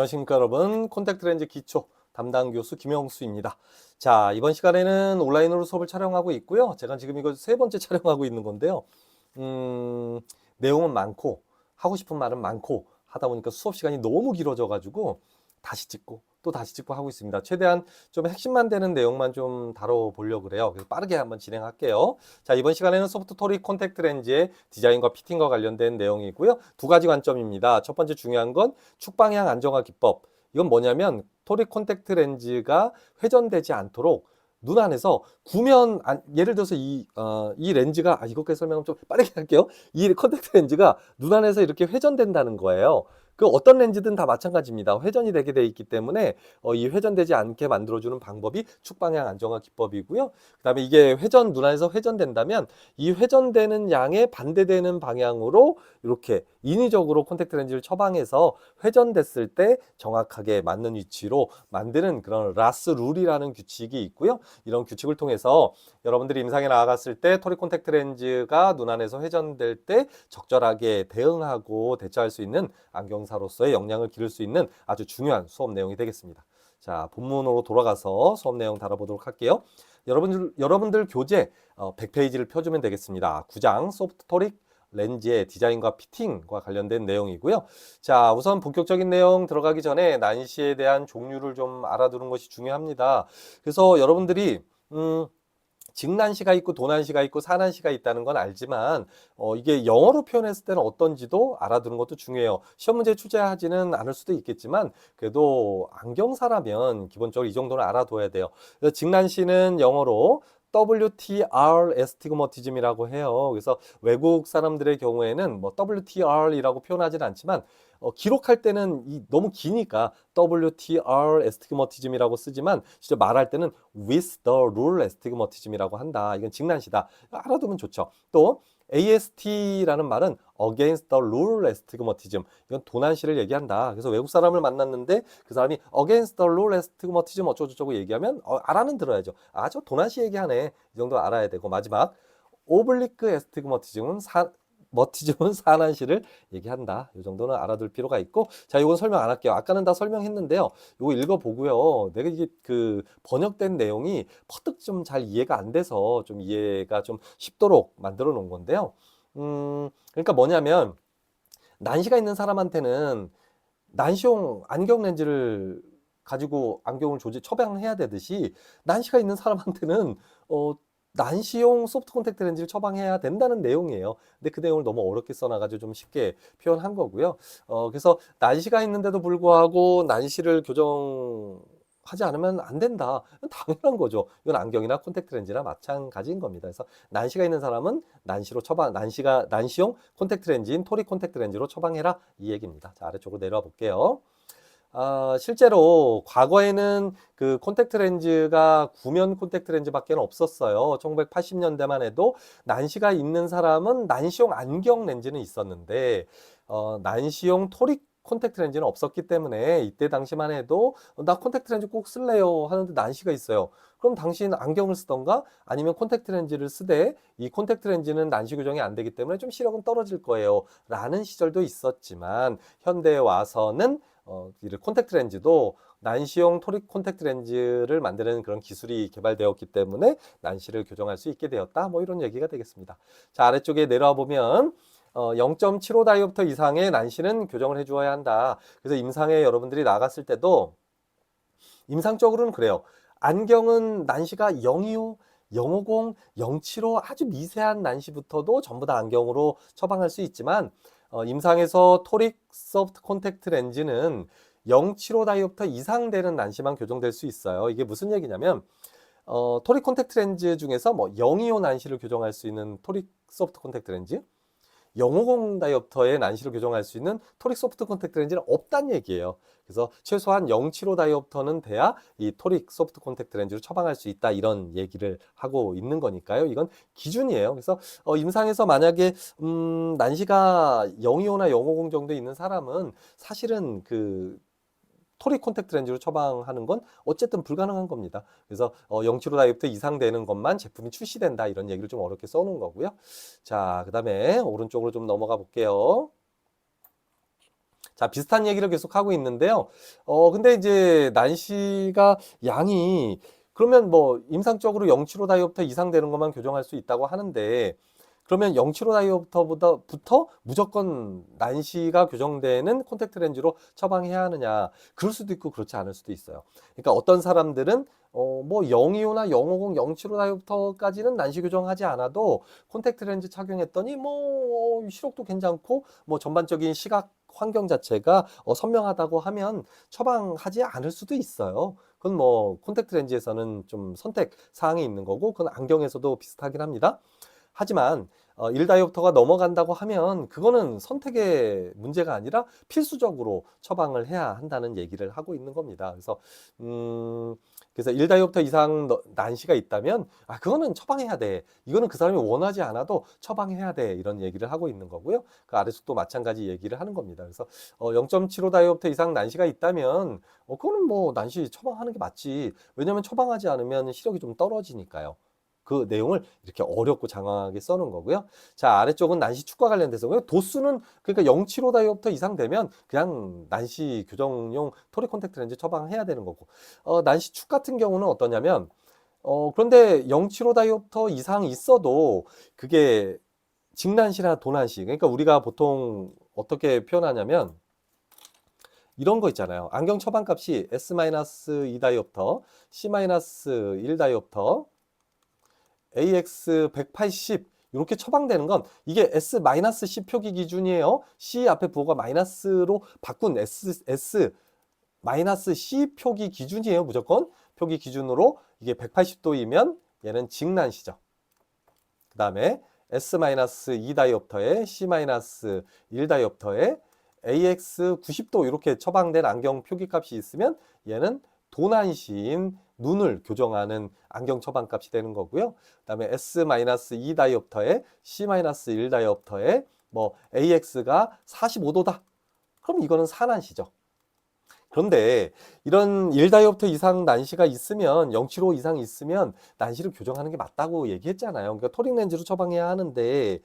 안녕하십니까 여러분. 콘택트 렌즈 기초 담당 교수 김영수입니다. 자, 이번 시간에는 온라인으로 수업을 촬영하고 있고요. 제가 지금 이거 세 번째 촬영하고 있는 건데요. 내용은 많고 하고 싶은 말은 많고 하다 보니까 수업 시간이 너무 길어져 가지고 다시 찍고 또 다시 찍고 하고 있습니다. 최대한 좀 핵심만 되는 내용만 좀 다뤄보려고 그래요. 그래서 빠르게 한번 진행할게요. 자, 이번 시간에는 소프트 토릭 콘택트 렌즈의 디자인과 피팅과 관련된 내용이고요. 두 가지 관점입니다. 첫 번째 중요한 건 축방향 안정화 기법. 이건 뭐냐면 토릭 콘택트 렌즈가 회전되지 않도록 눈 안에서 예를 들어서 이 렌즈가, 이것까지 설명은 좀 빠르게 할게요. 이 콘택트 렌즈가 눈 안에서 이렇게 회전된다는 거예요. 그 어떤 렌즈든 다 마찬가지입니다. 회전이 되게 돼 있기 때문에 이 회전되지 않게 만들어주는 방법이 축방향 안정화 기법이고요. 그 다음에 이게 눈 안에서 회전된다면 이 회전되는 양에 반대되는 방향으로 이렇게 인위적으로 콘택트 렌즈를 처방해서 회전됐을 때 정확하게 맞는 위치로 만드는 그런 라스 룰이라는 규칙이 있고요. 이런 규칙을 통해서 여러분들이 임상에 나아갔을 때 토릭 콘택트 렌즈가 눈 안에서 회전될 때 적절하게 대응하고 대처할 수 있는 안경사로서의 역량을 기를 수 있는 아주 중요한 수업 내용이 되겠습니다. 자, 본문으로 돌아가서 수업 내용 다뤄보도록 할게요. 여러분들 교재 100페이지를 펴주면 되겠습니다. 9장 소프트 토릭 렌즈의 디자인과 피팅과 관련된 내용이고요. 자, 우선 본격적인 내용 들어가기 전에 난시에 대한 종류를 좀 알아두는 것이 중요합니다. 그래서 여러분들이 직난시가 있고 도난시가 있고 사난시가 있다는 건 알지만 이게 영어로 표현했을 때는 어떤지도 알아두는 것도 중요해요. 시험 문제 출제하지는 않을 수도 있겠지만 그래도 안경사라면 기본적으로 이 정도는 알아둬야 돼요. 그래서 직난시는 영어로 WTR 에스티그머티즘이라고 해요. 그래서 외국 사람들의 경우에는 뭐 WTR이라고 표현하지는 않지만 기록할 때는 너무 기니까 WTR 에스티그머티즘이라고 쓰지만 진짜 말할 때는 with the rule 에스티그머티즘이라고 한다. 이건 직난시다. 알아두면 좋죠. 또 AST라는 말은 against the rule astigmatism. 이건 도난시를 얘기한다. 그래서 외국 사람을 만났는데 그 사람이 against the rule astigmatism 어쩌고저쩌고 얘기하면 알아는 들어야죠. 저 도난시 얘기하네. 이 정도 알아야 되고 마지막 오블리크 에스티그머티즘은 사난시를 얘기한다. 이 정도는 알아둘 필요가 있고, 자, 이건 설명 안 할게요. 아까는 다 설명했는데요. 이거 읽어보고요. 내가 이게 번역된 내용이 퍼뜩 좀 잘 이해가 안 돼서 좀 이해가 좀 쉽도록 만들어 놓은 건데요. 그러니까 뭐냐면 난시가 있는 사람한테는 난시용 안경 렌즈를 가지고 안경을 처방해야 되듯이 난시가 있는 사람한테는 난시용 소프트 콘택트 렌즈를 처방해야 된다는 내용이에요. 근데 그 내용을 너무 어렵게 써놔가지고 좀 쉽게 표현한 거고요. 그래서 난시가 있는데도 불구하고 난시를 교정하지 않으면 안 된다. 당연한 거죠. 이건 안경이나 콘택트 렌즈나 마찬가지인 겁니다. 그래서 난시가 있는 사람은 난시용 콘택트 렌즈인 토릭 콘택트 렌즈로 처방해라 이 얘기입니다. 자, 아래쪽으로 내려와 볼게요. 실제로 과거에는 그 콘택트 렌즈가 구면 콘택트 렌즈밖에 없었어요. 1980년대만 해도 난시가 있는 사람은 난시용 안경 렌즈는 있었는데 난시용 토릭 콘택트 렌즈는 없었기 때문에 이때 당시만 해도 나 콘택트 렌즈 꼭 쓸래요 하는데 난시가 있어요. 그럼 당신 안경을 쓰던가 아니면 콘택트 렌즈를 쓰되 이 콘택트 렌즈는 난시 교정이 안 되기 때문에 좀 시력은 떨어질 거예요 라는 시절도 있었지만 현대에 와서는 이 콘택트 렌즈도 난시용 토릭 콘택트 렌즈를 만드는 그런 기술이 개발되었기 때문에 난시를 교정할 수 있게 되었다. 뭐 이런 얘기가 되겠습니다. 자, 아래쪽에 내려와 보면 0.75 다이옵터 이상의 난시는 교정을 해주어야 한다. 그래서 임상에 여러분들이 나갔을 때도 임상적으로는 그래요. 안경은 난시가 025, 050, 075 아주 미세한 난시부터도 전부 다 안경으로 처방할 수 있지만 임상에서 토릭 소프트 콘택트 렌즈는 075 다이옵터 이상 되는 난시만 교정될 수 있어요. 이게 무슨 얘기냐면 토릭 콘택트 렌즈 중에서 뭐 025 난시를 교정할 수 있는 토릭 소프트 콘택트 렌즈 050 다이옵터의 난시를 교정할 수 있는 토릭 소프트 콘택트 렌즈는 없다는 얘기예요. 그래서 최소한 075 다이옵터는 돼야 이 토릭 소프트 콘택트 렌즈를 처방할 수 있다 이런 얘기를 하고 있는 거니까요. 이건 기준이에요. 그래서 임상에서 만약에 난시가 025나 050 정도 있는 사람은 사실은 토릭 콘택트 렌즈로 처방하는 건 어쨌든 불가능한 겁니다. 그래서 075 다이옵터 이상 되는 것만 제품이 출시된다 이런 얘기를 좀 어렵게 써놓은 거고요. 자, 그 다음에 오른쪽으로 좀 넘어가 볼게요. 자, 비슷한 얘기를 계속 하고 있는데요. 근데 이제 난시가 양이 그러면 뭐 임상적으로 075 다이옵터 이상 되는 것만 교정할 수 있다고 하는데 그러면 075 다이옵터부터 무조건 난시가 교정되는 콘택트 렌즈로 처방해야 하느냐? 그럴 수도 있고 그렇지 않을 수도 있어요. 그러니까 어떤 사람들은 뭐 025나 050, 075 다이옵터까지는 난시 교정하지 않아도 콘택트 렌즈 착용했더니 뭐 시력도 괜찮고 뭐 전반적인 시각 환경 자체가 선명하다고 하면 처방하지 않을 수도 있어요. 그건 뭐 콘택트 렌즈에서는 좀 선택 사항이 있는 거고 그건 안경에서도 비슷하긴 합니다. 하지만 1다이옵터가 넘어간다고 하면 그거는 선택의 문제가 아니라 필수적으로 처방을 해야 한다는 얘기를 하고 있는 겁니다. 그래서 1다이옵터 이상 난시가 있다면 그거는 처방해야 돼. 이거는 그 사람이 원하지 않아도 처방해야 돼. 이런 얘기를 하고 있는 거고요. 그 아래쪽도 마찬가지 얘기를 하는 겁니다. 그래서 0.75 다이옵터 이상 난시가 있다면 그거는 뭐 난시 처방하는 게 맞지. 왜냐하면 처방하지 않으면 시력이 좀 떨어지니까요. 그 내용을 이렇게 어렵고 장황하게 써놓은 거고요. 자, 아래쪽은 난시 축과 관련돼서 도수는 그러니까 075 다이옵터 이상 되면 그냥 난시 교정용 토리 콘택트 렌즈 처방해야 되는 거고 난시 축 같은 경우는 어떠냐면 그런데 075 다이옵터 이상 있어도 그게 직난시나 도난시 그러니까 우리가 보통 어떻게 표현하냐면 이런 거 있잖아요. 안경 처방값이 S-2 다이옵터, C-1 다이옵터 AX 180 이렇게 처방되는 건 이게 S-C 표기 기준이에요. C 앞에 부호가 마이너스로 바꾼 S-C 표기 기준이에요. 무조건 표기 기준으로 이게 180도이면 얘는 직난시죠. 그 다음에 S-2 다이옵터에 C-1 다이옵터에 AX 90도 이렇게 처방된 안경 표기값이 있으면 얘는 도난시인 눈을 교정하는 안경 처방값이 되는 거고요. 그 다음에 S-2 다이옵터에 C-1 다이옵터에 뭐 AX가 45도다. 그럼 이거는 산난시죠. 그런데 이런 1다이옵터 이상 난시가 있으면 075 이상 있으면 난시를 교정하는 게 맞다고 얘기했잖아요. 그러니까 토릭 렌즈로 처방해야 하는데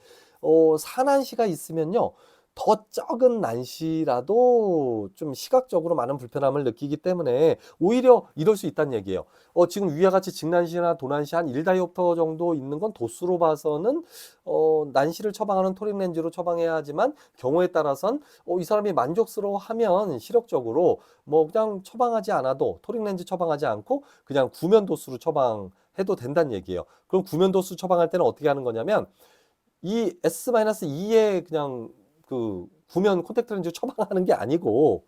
산난시가 있으면요. 더 적은 난시라도 좀 시각적으로 많은 불편함을 느끼기 때문에 오히려 이럴 수 있다는 얘기예요. 지금 위와 같이 직난시나 도난시 한 1다이옵터 정도 있는 건 도수로 봐서는 난시를 처방하는 토릭 렌즈로 처방해야 하지만 경우에 따라선 이 사람이 만족스러워하면 시력적으로 뭐 그냥 처방하지 않아도 토릭 렌즈 처방하지 않고 그냥 구면 도수로 처방해도 된다는 얘기예요. 그럼 구면 도수 처방할 때는 어떻게 하는 거냐면 이 S-2에 그냥 그 구면 콘택트 렌즈 처방하는 게 아니고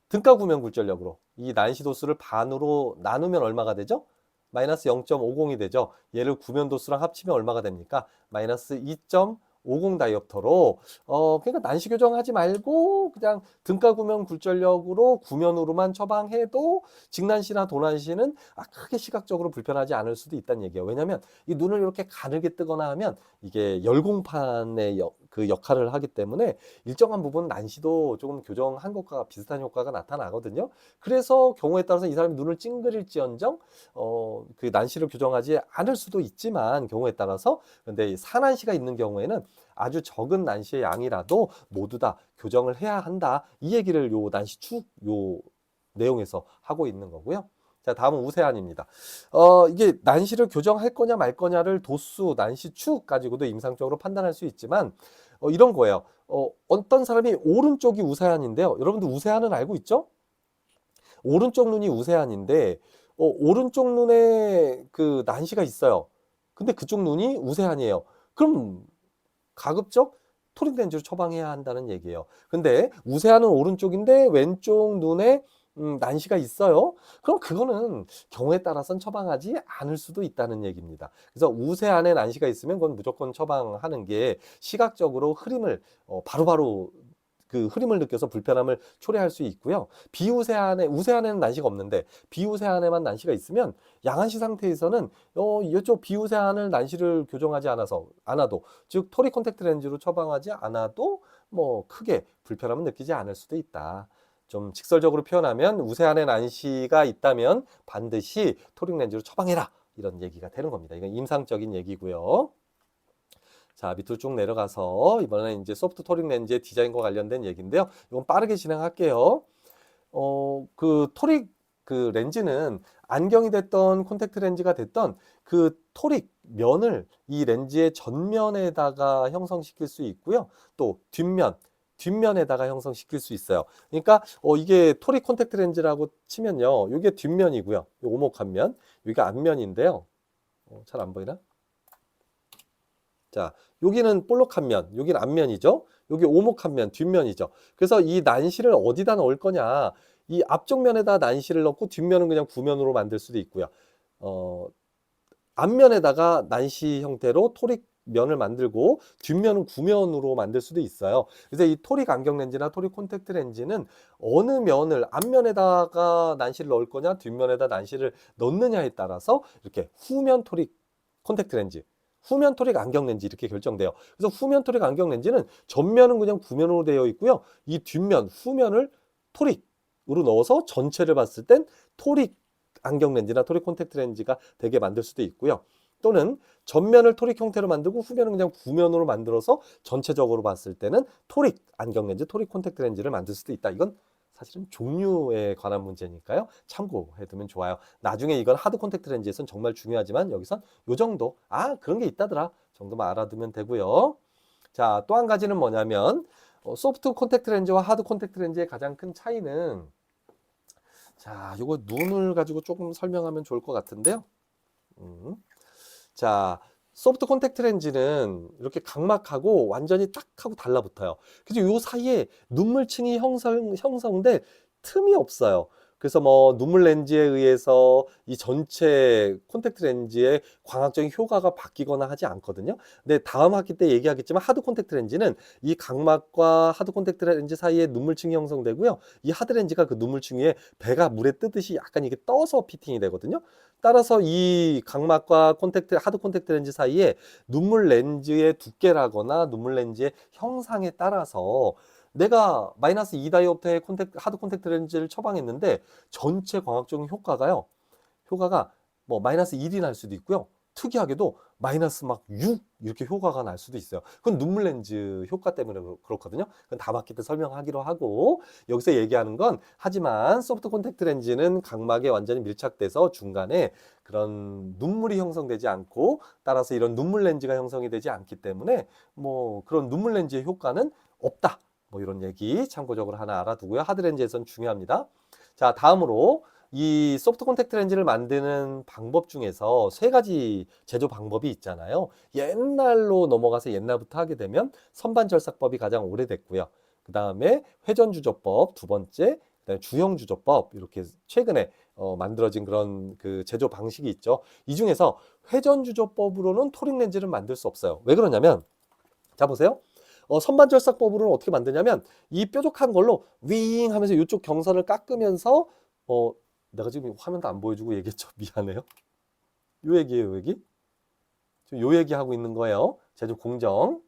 등가 구면 굴절력으로 이 난시 도수를 반으로 나누면 얼마가 되죠? 마이너스 0.50이 되죠. 얘를 구면 도수랑 합치면 얼마가 됩니까? 마이너스 2.50 다이옵터로 그러니까 난시 교정하지 말고 그냥 등가 구면 굴절력으로 구면으로만 처방해도 직난시나 도난시는 크게 시각적으로 불편하지 않을 수도 있다는 얘기예요. 왜냐하면 이 눈을 이렇게 가늘게 뜨거나 하면 이게 열공판의 그 역할을 하기 때문에 일정한 부분 난시도 조금 교정한 것과 비슷한 효과가 나타나거든요. 그래서 경우에 따라서 이 사람이 눈을 찡그릴지언정 그 난시를 교정하지 않을 수도 있지만 경우에 따라서 근데 산난시가 있는 경우에는 아주 적은 난시의 양이라도 모두 다 교정을 해야 한다. 이 얘기를 요 난시축 요 내용에서 하고 있는 거고요. 자, 다음은 우세한입니다. 이게 난시를 교정할 거냐 말 거냐를 도수, 난시축 가지고도 임상적으로 판단할 수 있지만 이런 거예요. 어떤 사람이 오른쪽이 우세한인데요. 여러분들 우세한은 알고 있죠? 오른쪽 눈이 우세한인데 오른쪽 눈에 그 난시가 있어요. 근데 그쪽 눈이 우세한이에요. 그럼 가급적 토릭 렌즈를 처방해야 한다는 얘기예요. 근데 우세한은 오른쪽인데 왼쪽 눈에 난시가 있어요. 그럼 그거는 경우에 따라서는 처방하지 않을 수도 있다는 얘기입니다. 그래서 우세한에 난시가 있으면 그건 무조건 처방하는 게 시각적으로 흐림을 바로바로 그 흐림을 느껴서 불편함을 초래할 수 있고요. 우세한에는 난시가 없는데 비우세한에만 난시가 있으면 양한시 상태에서는 이쪽 비우세한을 난시를 교정하지 않아도 즉 토리 콘택트 렌즈로 처방하지 않아도 뭐 크게 불편함을 느끼지 않을 수도 있다. 좀 직설적으로 표현하면 우세한에 난시가 있다면 반드시 토릭 렌즈로 처방해라 이런 얘기가 되는 겁니다. 이건 임상적인 얘기고요. 자, 밑으로 쭉 내려가서 이번에는 이제 소프트 토릭 렌즈의 디자인과 관련된 얘기인데요. 이건 빠르게 진행할게요. 그 토릭 그 렌즈는 안경이 됐던 콘택트 렌즈가 됐던 그 토릭 면을 이 렌즈의 전면에다가 형성시킬 수 있고요. 또 뒷면에다가 형성시킬 수 있어요. 그러니까 이게 토릭 콘택트 렌즈라고 치면요. 이게 뒷면이고요. 이 오목한 면, 여기가 앞면인데요. 잘 안 보이나? 자, 여기는 볼록한 면, 여기는 앞면이죠. 여기 오목한 면, 뒷면이죠. 그래서 이 난시를 어디다 넣을 거냐? 이 앞쪽 면에다 난시를 넣고 뒷면은 그냥 구면으로 만들 수도 있고요. 앞면에다가 난시 형태로 토릭 면을 만들고 뒷면은 구면으로 만들 수도 있어요. 그래서 이 토릭 안경 렌즈나 토릭 콘택트 렌즈는 어느 면을 앞면에다가 난시를 넣을 거냐, 뒷면에다 난시를 넣느냐에 따라서 이렇게 후면 토릭 콘택트 렌즈, 후면 토릭 안경 렌즈 이렇게 결정돼요. 그래서 후면 토릭 안경 렌즈는 전면은 그냥 구면으로 되어 있고요. 이 뒷면, 후면을 토릭으로 넣어서 전체를 봤을 땐 토릭 안경 렌즈나 토릭 콘택트 렌즈가 되게 만들 수도 있고요. 또는 전면을 토릭 형태로 만들고 후면은 그냥 구면으로 만들어서 전체적으로 봤을 때는 토릭 안경 렌즈, 토릭 콘택트 렌즈를 만들 수도 있다. 이건 사실은 종류에 관한 문제니까요. 참고해두면 좋아요. 나중에 이건 하드 콘택트 렌즈에선 정말 중요하지만 여기선 요 정도, 그런 게 있다더라 정도만 알아두면 되고요. 자, 또 한 가지는 뭐냐면 소프트 콘택트 렌즈와 하드 콘택트 렌즈의 가장 큰 차이는, 자, 요거 눈을 가지고 조금 설명하면 좋을 것 같은데요. 자, 소프트 콘택트 렌즈는 이렇게 각막하고 완전히 딱 하고 달라붙어요. 그래서 요 사이에 눈물층이 형성될 틈이 없어요. 그래서 뭐 눈물 렌즈에 의해서 이 전체 콘택트 렌즈의 광학적인 효과가 바뀌거나 하지 않거든요. 근데 다음 학기 때 얘기하겠지만 하드 콘택트 렌즈는 이 각막과 하드 콘택트 렌즈 사이에 눈물층이 형성되고요. 이 하드 렌즈가 그 눈물층 위에 배가 물에 뜨듯이 약간 이게 떠서 피팅이 되거든요. 따라서 이 각막과 하드 콘택트 렌즈 사이에 눈물 렌즈의 두께라거나 눈물 렌즈의 형상에 따라서 내가 마이너스 2다이옵터의 하드 콘택트 렌즈를 처방했는데 전체 광학적인 효과가 뭐 마이너스 1이 날 수도 있고요. 특이하게도 마이너스 막 6 이렇게 효과가 날 수도 있어요. 그건 눈물 렌즈 효과 때문에 그렇거든요. 그건 다음 학기 때 설명하기로 하고, 여기서 얘기하는 건 하지만 소프트 콘택트 렌즈는 각막에 완전히 밀착돼서 중간에 그런 눈물이 형성되지 않고 따라서 이런 눈물 렌즈가 형성이 되지 않기 때문에 뭐 그런 눈물 렌즈의 효과는 없다. 뭐 이런 얘기 참고적으로 하나 알아두고요. 하드 렌즈에선 중요합니다. 자, 다음으로 이 소프트 콘택트 렌즈를 만드는 방법 중에서 세 가지 제조 방법이 있잖아요. 옛날로 넘어가서 옛날부터 하게 되면 선반절삭법이 가장 오래됐고요. 그 다음에 회전주조법 두 번째, 그다음에 주형주조법, 이렇게 최근에 만들어진 그런 그 제조 방식이 있죠. 이 중에서 회전주조법으로는 토릭 렌즈를 만들 수 없어요. 왜 그러냐면, 자 보세요. 선반절삭법으로는 어떻게 만드냐면 이 뾰족한 걸로 윙 하면서 이쪽 경선을 깎으면서 내가 지금 화면도 안 보여주고 얘기했죠. 미안해요. 요 얘기예요, 요 얘기. 지금 요 얘기하고 있는 거예요. 제조 공정.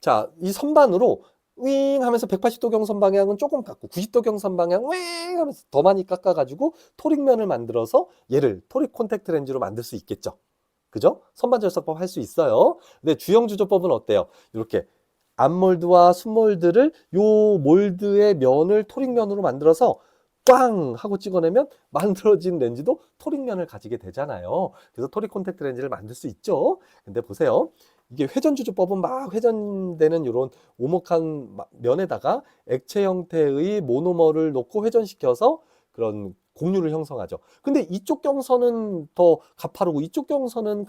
자, 이 선반으로 윙 하면서 180도 경선 방향은 조금 깎고 90도 경선 방향 윙 하면서 더 많이 깎아가지고 토릭면을 만들어서 얘를 토릭 콘택트 렌즈로 만들 수 있겠죠. 그죠? 선반절삭법 할 수 있어요. 근데 주형주조법은 어때요? 이렇게 앞몰드와 순몰드를 요 몰드의 면을 토릭면으로 만들어서 꽝 하고 찍어내면 만들어진 렌즈도 토릭면을 가지게 되잖아요. 그래서 토릭 콘택트 렌즈를 만들 수 있죠. 근데 보세요. 이게 회전주조법은 막 회전되는 이런 오목한 면에다가 액체 형태의 모노머를 놓고 회전시켜서 그런 곡률을 형성하죠. 근데 이쪽 경선은 더 가파르고 이쪽 경선은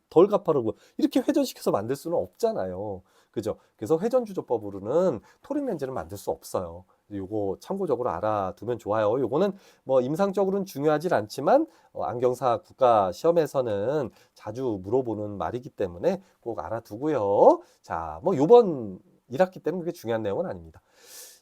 덜 가파르고 이렇게 회전시켜서 만들 수는 없잖아요. 그죠? 그래서 회전주조법으로는 토릭 렌즈를 만들 수 없어요. 요거 참고적으로 알아두면 좋아요. 요거는 뭐 임상적으로는 중요하진 않지만 안경사 국가 시험에서는 자주 물어보는 말이기 때문에 꼭 알아두고요. 자, 뭐 요번 1학기 때는 그게 중요한 내용은 아닙니다.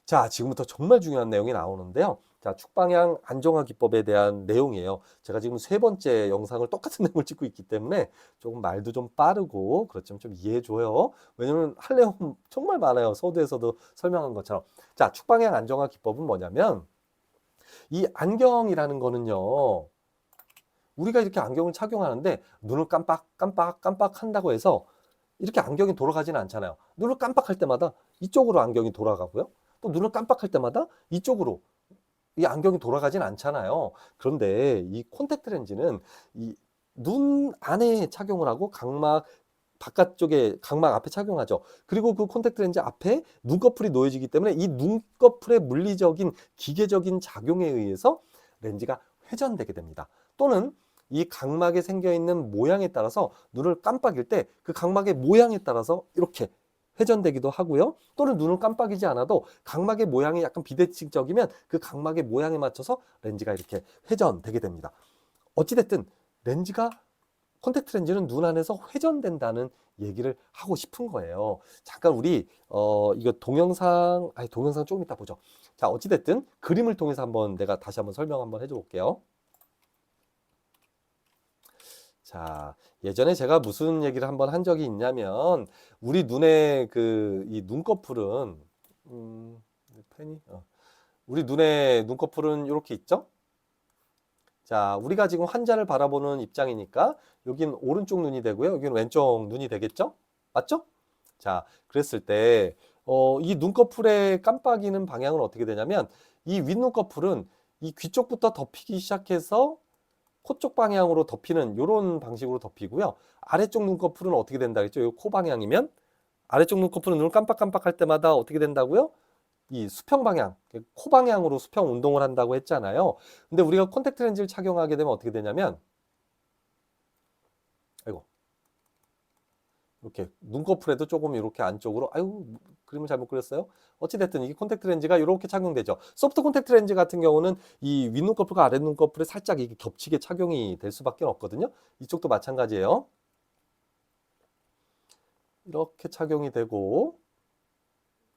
자, 지금부터 정말 중요한 내용이 나오는데요. 자, 축방향 안정화 기법에 대한 내용이에요. 제가 지금 세 번째 영상을 똑같은 내용을 찍고 있기 때문에 조금 말도 좀 빠르고 그렇지만 좀 이해해줘요. 왜냐면 할 내용 정말 많아요. 서두에서도 설명한 것처럼. 자, 축방향 안정화 기법은 뭐냐면 이 안경이라는 거는요. 우리가 이렇게 안경을 착용하는데 눈을 깜빡 한다고 해서 이렇게 안경이 돌아가지는 않잖아요. 눈을 깜빡할 때마다 이쪽으로 안경이 돌아가고요. 또 눈을 깜빡할 때마다 이쪽으로 이 안경이 돌아가진 않잖아요. 그런데 이 콘택트 렌즈는 이 눈 안에 착용을 하고 각막 바깥쪽에 각막 앞에 착용하죠. 그리고 그 콘택트 렌즈 앞에 눈꺼풀이 놓여지기 때문에 이 눈꺼풀의 물리적인 기계적인 작용에 의해서 렌즈가 회전되게 됩니다. 또는 이 각막에 생겨 있는 모양에 따라서 눈을 깜빡일 때 그 각막의 모양에 따라서 이렇게 회전되기도 하고요. 또는 눈을 깜빡이지 않아도 각막의 모양이 약간 비대칭적이면 그 각막의 모양에 맞춰서 렌즈가 이렇게 회전되게 됩니다. 어찌됐든 렌즈가 콘택트 렌즈는 눈 안에서 회전된다는 얘기를 하고 싶은 거예요. 잠깐 우리 이거 동영상 조금 이따 보죠. 자, 어찌됐든 그림을 통해서 한번 내가 다시 한번 설명 한번 해줘 볼게요. 자, 예전에 제가 무슨 얘기를 한번 한 적이 있냐면 우리 눈의 그 이 눈꺼풀은 펜이 우리 눈의 눈꺼풀은 이렇게 있죠? 자, 우리가 지금 환자를 바라보는 입장이니까 여긴 오른쪽 눈이 되고요. 여기는 왼쪽 눈이 되겠죠? 맞죠? 자, 그랬을 때 이 눈꺼풀의 깜빡이는 방향은 어떻게 되냐면 이 윗눈꺼풀은 이 귀 쪽부터 덮이기 시작해서 코 쪽 방향으로 덮이는 이런 방식으로 덮이고요. 아래쪽 눈꺼풀은 어떻게 된다 했죠? 이 코 방향이면 아래쪽 눈꺼풀은 눈을 깜빡깜빡할 때마다 어떻게 된다고요? 이 수평 방향, 코 방향으로 수평 운동을 한다고 했잖아요. 근데 우리가 콘택트 렌즈를 착용하게 되면 어떻게 되냐면, 아이고, 이렇게 눈꺼풀에도 조금 이렇게 안쪽으로, 아유, 그림을 잘못 그렸어요. 어찌됐든 이게 콘택트 렌즈가 이렇게 착용되죠. 소프트 콘택트 렌즈 같은 경우는 이 윗눈꺼풀과 아랫눈꺼풀에 살짝 이게 겹치게 착용이 될 수밖에 없거든요. 이쪽도 마찬가지예요. 이렇게 착용이 되고,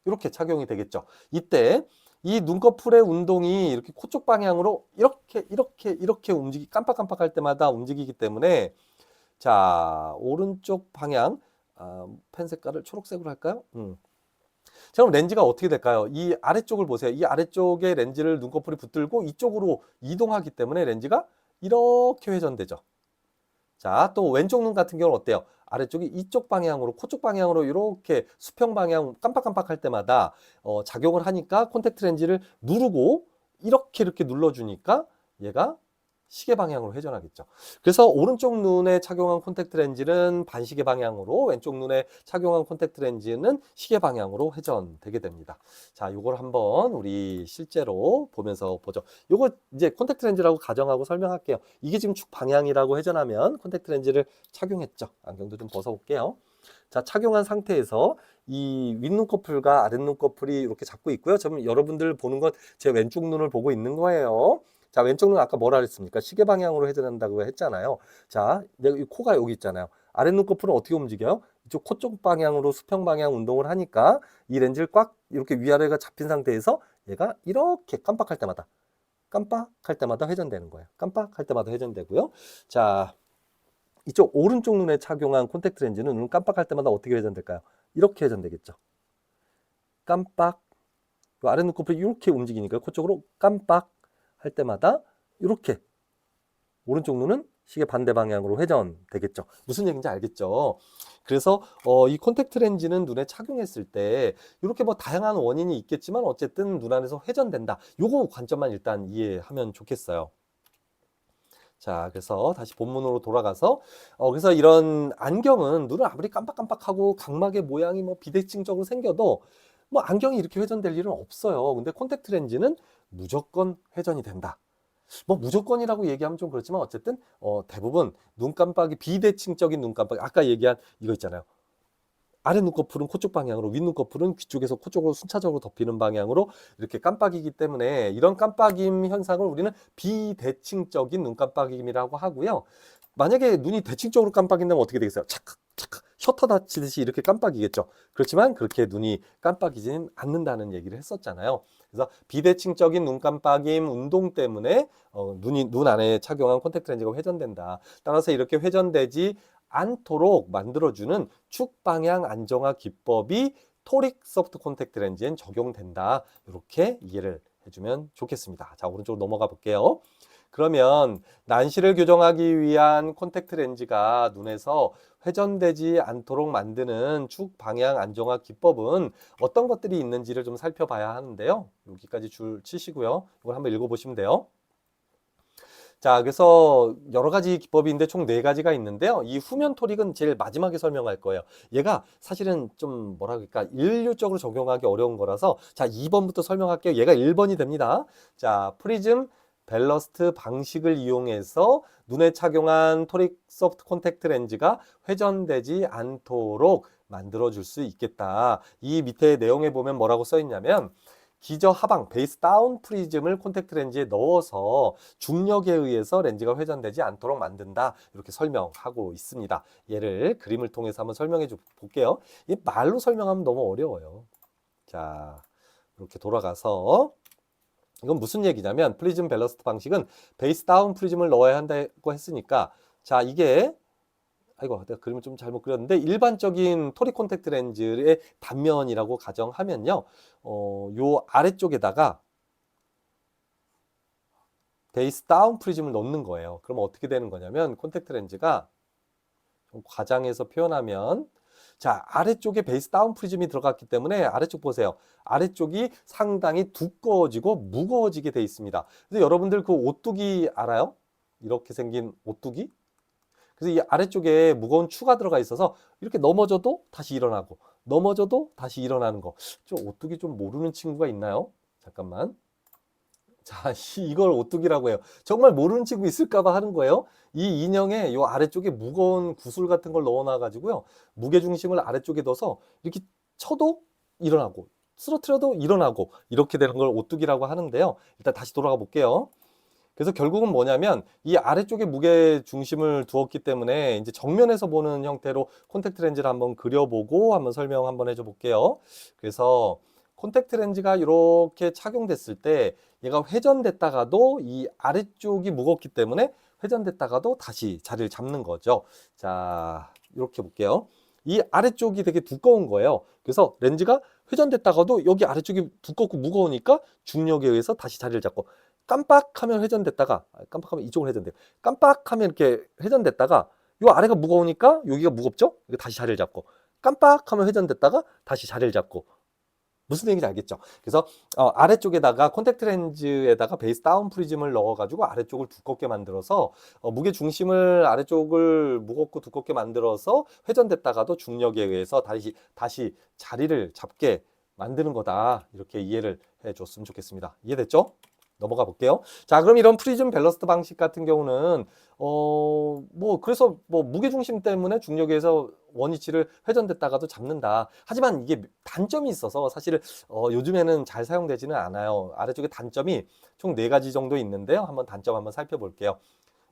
이렇게 착용이 되겠죠. 이때 이 눈꺼풀의 운동이 이렇게 코 쪽 방향으로 이렇게 깜빡깜빡할 때마다 움직이기 때문에 자, 오른쪽 방향 펜 색깔을 초록색으로 할까요? 자, 그럼 렌즈가 어떻게 될까요? 이 아래쪽을 보세요. 이 아래쪽에 렌즈를 눈꺼풀이 붙들고 이쪽으로 이동하기 때문에 렌즈가 이렇게 회전되죠. 자, 또 왼쪽 눈 같은 경우는 어때요? 아래쪽이 이쪽 방향으로, 코 쪽 방향으로 이렇게 수평 방향 깜빡깜빡할 때마다 작용을 하니까 콘택트 렌즈를 누르고 이렇게 눌러주니까 얘가 시계 방향으로 회전하겠죠. 그래서 오른쪽 눈에 착용한 콘택트 렌즈는 반시계 방향으로, 왼쪽 눈에 착용한 콘택트 렌즈는 시계 방향으로 회전되게 됩니다. 자, 요걸 한번 우리 실제로 보면서 보죠. 요거 이제 콘택트 렌즈라고 가정하고 설명할게요. 이게 지금 축 방향이라고 회전하면 콘택트 렌즈를 착용했죠. 안경도 좀 벗어볼게요. 자, 착용한 상태에서 이 윗눈꺼풀과 아랫눈꺼풀이 이렇게 잡고 있고요. 지금 여러분들 보는 건 제 왼쪽 눈을 보고 있는 거예요. 자, 왼쪽 눈 아까 뭐라 그랬습니까? 시계 방향으로 회전한다고 했잖아요. 자, 내가 이 코가 여기 있잖아요. 아랫눈꺼풀은 어떻게 움직여요? 이쪽 코 쪽 방향으로 수평 방향 운동을 하니까 이 렌즈를 꽉 이렇게 위아래가 잡힌 상태에서 얘가 이렇게 깜빡할 때마다 회전되는 거예요. 깜빡할 때마다 회전되고요. 자, 이쪽 오른쪽 눈에 착용한 콘택트 렌즈는 눈 깜빡할 때마다 어떻게 회전될까요? 이렇게 회전되겠죠. 깜빡. 아랫눈꺼풀이 이렇게 움직이니까 코 쪽으로 깜빡 할 때마다 이렇게 오른쪽 눈은 시계 반대 방향으로 회전되겠죠. 무슨 얘기인지 알겠죠? 그래서 이 콘택트 렌즈는 눈에 착용했을 때 이렇게 뭐 다양한 원인이 있겠지만 어쨌든 눈 안에서 회전된다. 요거 관점만 일단 이해하면 좋겠어요. 자, 그래서 다시 본문으로 돌아가서 그래서 이런 안경은 눈을 아무리 깜빡깜빡하고 각막의 모양이 뭐 비대칭적으로 생겨도 뭐 안경이 이렇게 회전될 일은 없어요. 근데 콘택트 렌즈는 무조건 회전이 된다. 뭐 무조건이라고 얘기하면 좀 그렇지만 어쨌든 대부분 눈 깜빡이 비대칭적인 눈 깜빡이 아까 얘기한 이거 있잖아요. 아래 눈꺼풀은 코 쪽 방향으로, 윗 눈꺼풀은 귀 쪽에서 코 쪽으로 순차적으로 덮이는 방향으로 이렇게 깜빡이기 때문에 이런 깜빡임 현상을 우리는 비대칭적인 눈 깜빡임이라고 하고요. 만약에 눈이 대칭적으로 깜빡인다면 어떻게 되겠어요? 착각, 착각, 셔터 닫히듯이 이렇게 깜빡이겠죠. 그렇지만 그렇게 눈이 깜빡이지는 않는다는 얘기를 했었잖아요. 그래서 비대칭적인 눈 깜빡임 운동 때문에 눈 안에 착용한 콘택트 렌즈가 회전된다. 따라서 이렇게 회전되지 않도록 만들어주는 축 방향 안정화 기법이 토릭 소프트 콘택트 렌즈엔 적용된다. 이렇게 이해를 해주면 좋겠습니다. 자, 오른쪽으로 넘어가 볼게요. 그러면 난시를 교정하기 위한 콘택트 렌즈가 눈에서 회전되지 않도록 만드는 축 방향 안정화 기법은 어떤 것들이 있는지를 좀 살펴봐야 하는데요. 여기까지 줄 치시고요. 이걸 한번 읽어보시면 돼요. 자, 그래서 여러 가지 기법인데 총 4가지가 있는데요. 이 후면 토릭은 제일 마지막에 설명할 거예요. 얘가 사실은 좀 뭐라 그럴까, 일률적으로 적용하기 어려운 거라서, 자, 2번부터 설명할게요. 얘가 1번이 됩니다. 자, 프리즘 밸러스트 방식을 이용해서 눈에 착용한 토릭 소프트 콘택트 렌즈가 회전되지 않도록 만들어줄 수 있겠다. 이 밑에 내용에 보면 뭐라고 써 있냐면, 기저 하방 베이스 다운 프리즘을 콘택트 렌즈에 넣어서 중력에 의해서 렌즈가 회전되지 않도록 만든다. 이렇게 설명하고 있습니다. 얘를 그림을 통해서 한번 설명해 볼게요. 이 말로 설명하면 너무 어려워요. 자, 이렇게 돌아가서 이건 무슨 얘기냐면, 프리즘 밸러스트 방식은 베이스 다운 프리즘을 넣어야 한다고 했으니까, 자, 이게 아이고, 내가 그림을 좀 잘못 그렸는데, 일반적인 토릭 콘택트 렌즈의 단면이라고 가정하면요, 요 아래쪽에다가 베이스 다운 프리즘을 넣는 거예요. 그러면 어떻게 되는 거냐면, 콘택트 렌즈가 좀 과장해서 표현하면, 자, 아래쪽에 베이스 다운 프리즘이 들어갔기 때문에 아래쪽 보세요. 아래쪽이 상당히 두꺼워지고 무거워지게 돼 있습니다. 근데 여러분들 그 오뚜기 알아요? 이렇게 생긴 오뚜기? 그래서 이 아래쪽에 무거운 추가 들어가 있어서 이렇게 넘어져도 다시 일어나고, 넘어져도 다시 일어나는 거. 좀 오뚜기 좀 모르는 친구가 있나요? 잠깐만. 자, 이걸 오뚜기라고 해요. 정말 모르는 친구 있을까 봐 하는 거예요. 이 인형에 요 아래쪽에 무거운 구슬 같은 걸 넣어놔 가지고요, 무게 중심을 아래쪽에 넣어서 이렇게 쳐도 일어나고, 쓰러뜨려도 일어나고, 이렇게 되는 걸 오뚜기라고 하는데요. 일단 다시 돌아가 볼게요. 그래서 결국은 뭐냐면, 이 아래쪽에 무게 중심을 두었기 때문에 이제 정면에서 보는 형태로 콘택트 렌즈를 한번 그려보고 한번 설명 한번 해줘 볼게요. 그래서 콘택트 렌즈가 이렇게 착용됐을 때 얘가 회전됐다가도 이 아래쪽이 무겁기 때문에 회전됐다가도 다시 자리를 잡는 거죠. 자, 이렇게 볼게요. 이 아래쪽이 되게 두꺼운 거예요. 그래서 렌즈가 회전됐다가도 여기 아래쪽이 두껍고 무거우니까 중력에 의해서 다시 자리를 잡고, 깜빡하면 회전됐다가, 깜빡하면 이쪽으로 회전돼요. 깜빡하면 이렇게 회전됐다가 요 아래가 무거우니까 여기가 무겁죠? 이거 다시 자리를 잡고, 깜빡하면 회전됐다가 다시 자리를 잡고. 무슨 얘기인지 알겠죠? 그래서 아래쪽에다가 콘택트 렌즈에다가 베이스 다운 프리즘을 넣어가지고 아래쪽을 두껍게 만들어서 무게 중심을 아래쪽을 무겁고 두껍게 만들어서 회전됐다가도 중력에 의해서 다시 자리를 잡게 만드는 거다. 이렇게 이해를 해줬으면 좋겠습니다. 이해됐죠? 넘어가 볼게요. 자, 그럼 이런 프리즘 밸러스트 방식 같은 경우는 그래서 무게 중심 때문에 중력에서 원위치를 회전됐다가도 잡는다. 하지만 이게 단점이 있어서 사실 요즘에는 잘 사용되지는 않아요. 아래쪽에 단점이 총 4가지 정도 있는데요. 한번 단점 한번 살펴볼게요.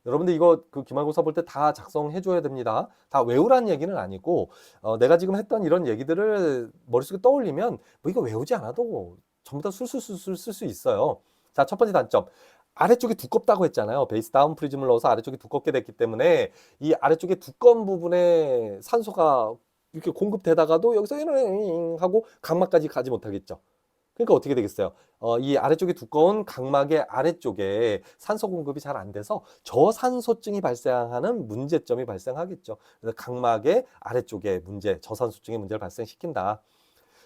여러분들 이거 그 기말고사 볼 때 다 작성해 줘야 됩니다. 다 외우라는 얘기는 아니고, 내가 지금 했던 이런 얘기들을 머릿속에 떠올리면 이거 외우지 않아도 전부 다 술술술술 쓸 수 있어요. 자, 첫 번째 단점. 아래쪽이 두껍다고 했잖아요. 베이스 다운 프리즘을 넣어서 아래쪽이 두껍게 됐기 때문에 이 아래쪽에 두꺼운 부분에 산소가 이렇게 공급되다가도 여기서 하고 각막까지 가지 못하겠죠. 그러니까 어떻게 되겠어요? 이 아래쪽이 두꺼운 각막의 아래쪽에 산소 공급이 잘 안 돼서 저산소증이 발생하는 문제점이 발생하겠죠. 그래서 각막의 아래쪽에 문제, 저산소증의 문제를 발생시킨다.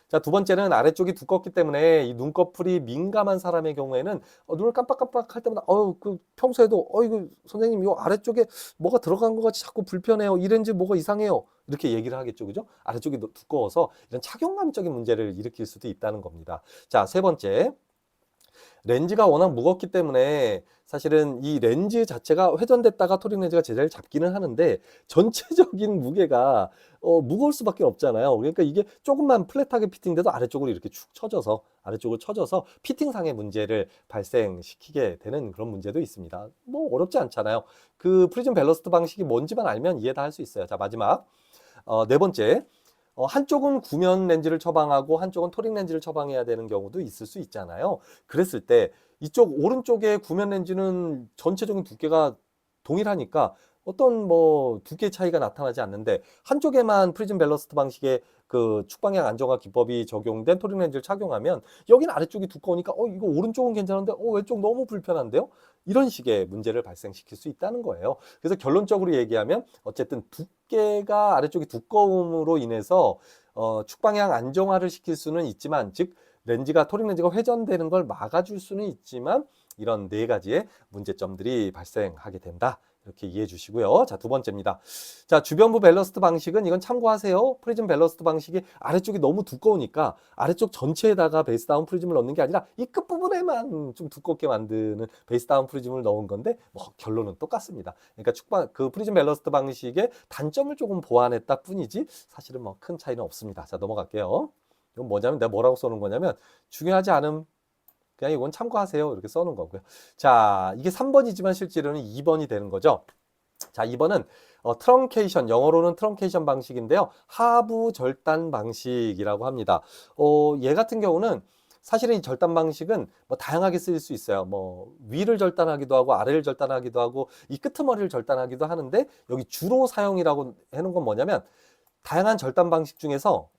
자, 두 번째는 아래쪽이 두껍기 때문에 이 눈꺼풀이 민감한 사람의 경우에는 눈을 깜빡깜빡 할 때마다 평소에도 이거 선생님 이 아래쪽에 뭐가 들어간 것 같이 자꾸 불편해요. 이 렌즈 뭐가 이상해요. 이렇게 얘기를 하겠죠. 그죠? 아래쪽이 두꺼워서 이런 착용감적인 문제를 일으킬 수도 있다는 겁니다. 자, 세 번째. 렌즈가 워낙 무겁기 때문에 사실은 이 렌즈 자체가 회전됐다가 토릭 렌즈가 제자리를 잡기는 하는데, 전체적인 무게가 무거울 수밖에 없잖아요. 그러니까 이게 조금만 플랫하게 피팅돼도 아래쪽으로 이렇게 축 처져서, 아래쪽을 처져서 피팅상의 문제를 발생시키게 되는 그런 문제도 있습니다. 어렵지 않잖아요. 그 프리즘 밸러스트 방식이 뭔지만 알면 이해 다 할 수 있어요. 자, 마지막. 네 번째. 한쪽은 구면 렌즈를 처방하고 한쪽은 토릭 렌즈를 처방해야 되는 경우도 있을 수 있잖아요. 그랬을 때 이쪽 오른쪽의 구면 렌즈는 전체적인 두께가 동일하니까 어떤 뭐 두께 차이가 나타나지 않는데 한쪽에만 프리즘 밸러스트 방식의 그 축방향 안정화 기법이 적용된 토링 렌즈를 착용하면 여기는 아래쪽이 두꺼우니까 이거 오른쪽은 괜찮은데 왼쪽 너무 불편한데요? 이런 식의 문제를 발생시킬 수 있다는 거예요. 그래서 결론적으로 얘기하면 어쨌든 두께가 아래쪽이 두꺼움으로 인해서 축방향 안정화를 시킬 수는 있지만, 즉 렌즈가 토링 렌즈가 회전되는 걸 막아줄 수는 있지만 이런 네 가지의 문제점들이 발생하게 된다. 이렇게 이해해 주시고요. 자, 두 번째입니다. 자, 주변부 밸러스트 방식은 이건 참고하세요. 프리즘 밸러스트 방식이 아래쪽이 너무 두꺼우니까 아래쪽 전체에다가 베이스 다운 프리즘을 넣는 게 아니라 이 끝부분에만 좀 두껍게 만드는 베이스 다운 프리즘을 넣은 건데 뭐 결론은 똑같습니다. 그러니까 그 프리즘 밸러스트 방식의 단점을 조금 보완했다 뿐이지 사실은 뭐 큰 차이는 없습니다. 자, 넘어갈게요. 이건 뭐냐면 내가 뭐라고 써놓은 거냐면 중요하지 않음, 그냥 이건 참고하세요. 이렇게 써놓은 거고요. 자, 이게 3번이지만 실제로는 2번이 되는 거죠. 자, 2번은 트렁케이션, 영어로는 트렁케이션 방식인데요. 하부 절단 방식이라고 합니다. 얘 같은 경우는 사실은 이 절단 방식은 뭐 다양하게 쓰일 수 있어요. 뭐 위를 절단하기도 하고 아래를 절단하기도 하고 이 끄트머리를 절단하기도 하는데, 여기 주로 사용이라고 해놓은 건 뭐냐면 다양한 절단 방식 중에서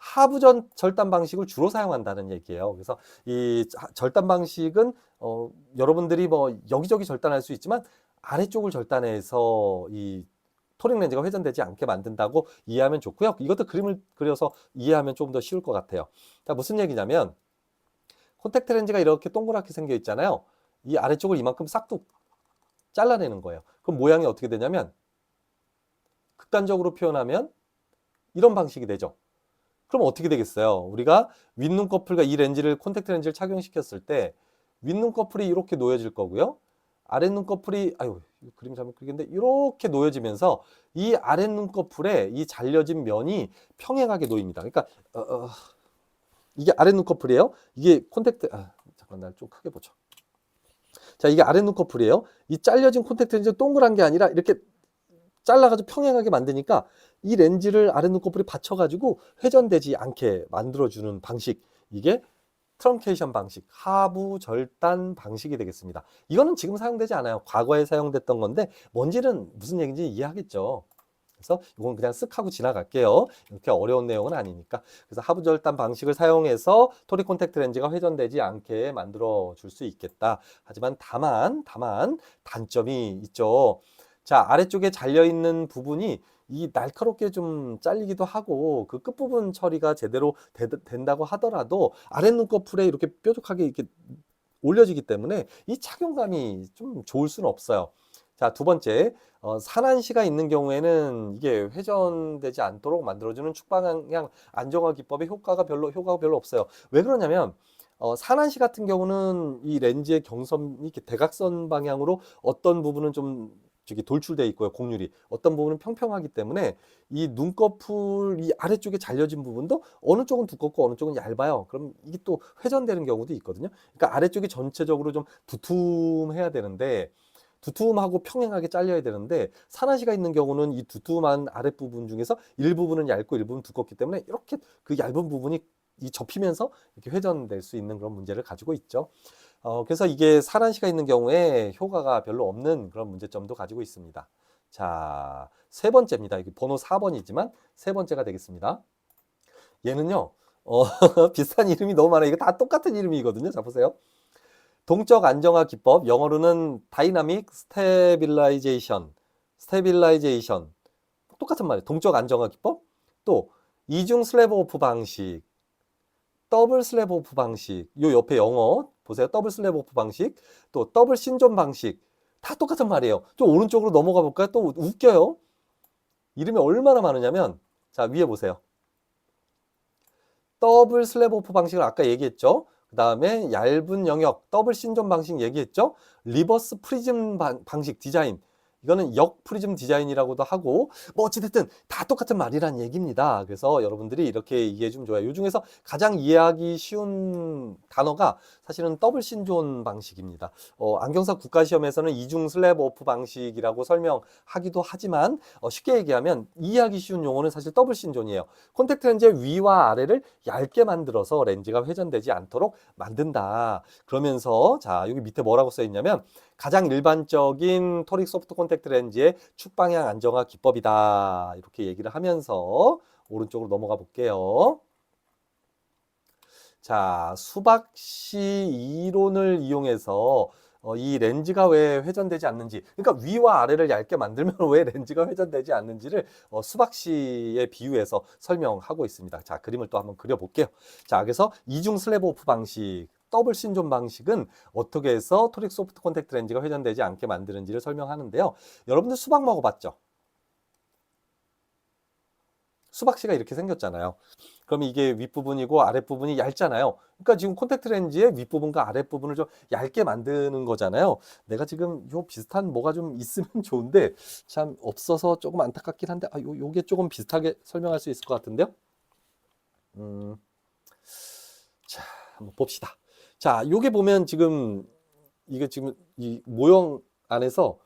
하부 절단 방식을 주로 사용한다는 얘기예요. 그래서 이 절단 방식은 여러분들이 뭐 여기저기 절단할 수 있지만 아래쪽을 절단해서 이 토링 렌즈가 회전되지 않게 만든다고 이해하면 좋고요. 이것도 그림을 그려서 이해하면 좀 더 쉬울 것 같아요. 자, 무슨 얘기냐면 콘택트 렌즈가 이렇게 동그랗게 생겨 있잖아요. 이 아래쪽을 이만큼 싹둑 잘라내는 거예요. 그럼 모양이 어떻게 되냐면 극단적으로 표현하면 이런 방식이 되죠. 그럼 어떻게 되겠어요? 우리가 윗눈꺼풀과 이 렌즈를 콘택트 렌즈를 착용시켰을 때 윗눈꺼풀이 이렇게 놓여질 거고요. 아랫눈꺼풀이 그림 잘못 그리겠는데 이렇게 놓여지면서 이 아랫눈꺼풀에 이 잘려진 면이 평행하게 놓입니다. 그러니까 이게 아랫눈꺼풀이에요. 이게 콘택트 잠깐 날 좀 크게 보죠. 자, 이게 아랫눈꺼풀이에요. 이 잘려진 콘택트 렌즈 동그란 게 아니라 이렇게 잘라가지고 평행하게 만드니까 이 렌즈를 아랫눈꺼풀이 받쳐가지고 회전되지 않게 만들어주는 방식, 이게 트렁케이션 방식, 하부 절단 방식이 되겠습니다. 이거는 지금 사용되지 않아요. 과거에 사용됐던 건데 뭔지는 무슨 얘기인지 이해하겠죠. 그래서 이건 그냥 쓱 하고 지나갈게요. 이렇게 어려운 내용은 아니니까. 그래서 하부 절단 방식을 사용해서 토리 콘택트 렌즈가 회전되지 않게 만들어 줄 수 있겠다. 하지만 다만 단점이 있죠. 자, 아래쪽에 잘려있는 부분이 이 날카롭게 좀 잘리기도 하고 그 끝부분 처리가 제대로 된다고 하더라도 아랫눈꺼풀에 이렇게 뾰족하게 이렇게 올려지기 때문에 이 착용감이 좀 좋을 수는 없어요. 자, 두 번째, 산한시가 있는 경우에는 이게 회전되지 않도록 만들어주는 축방향 안정화 기법의 효과가 별로 없어요. 왜 그러냐면 산한시 같은 경우는 이 렌즈의 경섬이 이렇게 대각선 방향으로 어떤 부분은 좀 돌출되어 있고요, 곡률이. 어떤 부분은 평평하기 때문에 이 눈꺼풀 이 아래쪽에 잘려진 부분도 어느 쪽은 두껍고 어느 쪽은 얇아요. 그럼 이게 또 회전되는 경우도 있거든요. 그러니까 아래쪽이 전체적으로 좀 두툼해야 되는데, 두툼하고 평행하게 잘려야 되는데 산화시가 있는 경우는 이 두툼한 아랫부분 중에서 일부분은 얇고 일부분은 두껍기 때문에 이렇게 그 얇은 부분이 이 접히면서 이렇게 회전될 수 있는 그런 문제를 가지고 있죠. 그래서 이게 산한시가 있는 경우에 효과가 별로 없는 그런 문제점도 가지고 있습니다. 자, 세 번째입니다. 이게 번호 4번이지만 세 번째가 되겠습니다. 얘는요, 비슷한 이름이 너무 많아요. 이거 다 똑같은 이름이거든요. 자, 보세요. 동적 안정화 기법, 영어로는 다이나믹 스테빌라이제이션, 똑같은 말이에요. 동적 안정화 기법, 또 이중 슬랩 오프 방식, 더블 슬랩 오프 방식, 요 옆에 영어 보세요. 더블 슬랩 오프 방식, 또 더블 신존 방식, 다 똑같은 말이에요. 좀 오른쪽으로 넘어가 볼까요? 또 웃겨요. 이름이 얼마나 많으냐면, 자, 위에 보세요. 더블 슬랩 오프 방식을 아까 얘기했죠. 그 다음에 얇은 영역, 더블 신존 방식 얘기했죠. 리버스 프리즘 방식 디자인, 이거는 역 프리즘 디자인이라고도 하고, 뭐 어찌됐든 다 똑같은 말이란 얘기입니다. 그래서 여러분들이 이렇게 이해해 주면 좋아요. 이 중에서 가장 이해하기 쉬운 단어가 사실은 더블 신존 방식입니다. 안경사 국가시험에서는 이중 슬랩 오프 방식이라고 설명하기도 하지만 쉽게 얘기하면 이해하기 쉬운 용어는 사실 더블 신존이에요. 콘택트 렌즈의 위와 아래를 얇게 만들어서 렌즈가 회전되지 않도록 만든다. 그러면서 자, 여기 밑에 뭐라고 써 있냐면 가장 일반적인 토릭 소프트 콘택트 렌즈의 축방향 안정화 기법이다. 이렇게 얘기를 하면서 오른쪽으로 넘어가 볼게요. 자, 수박시 이론을 이용해서 이 렌즈가 왜 회전되지 않는지, 그러니까 위와 아래를 얇게 만들면 왜 렌즈가 회전되지 않는지를 수박시에 비유해서 설명하고 있습니다. 자, 그림을 또 한번 그려볼게요. 자, 그래서 이중 슬랩 오프 방식, 더블 신존 방식은 어떻게 해서 토릭 소프트 콘택트 렌즈가 회전되지 않게 만드는지를 설명하는데요. 여러분들 수박 먹어봤죠? 수박씨가 이렇게 생겼잖아요. 그럼 이게 윗부분이고 아랫부분이 얇잖아요. 그러니까 지금 콘택트 렌즈의 윗부분과 아랫부분을 좀 얇게 만드는 거잖아요. 내가 지금 요 비슷한 뭐가 좀 있으면 좋은데 참 없어서 조금 안타깝긴 한데 요게 조금 비슷하게 설명할 수 있을 것 같은데요. 자, 한번 봅시다. 자, 요게 보면 지금 이게 지금 이 모형 안에서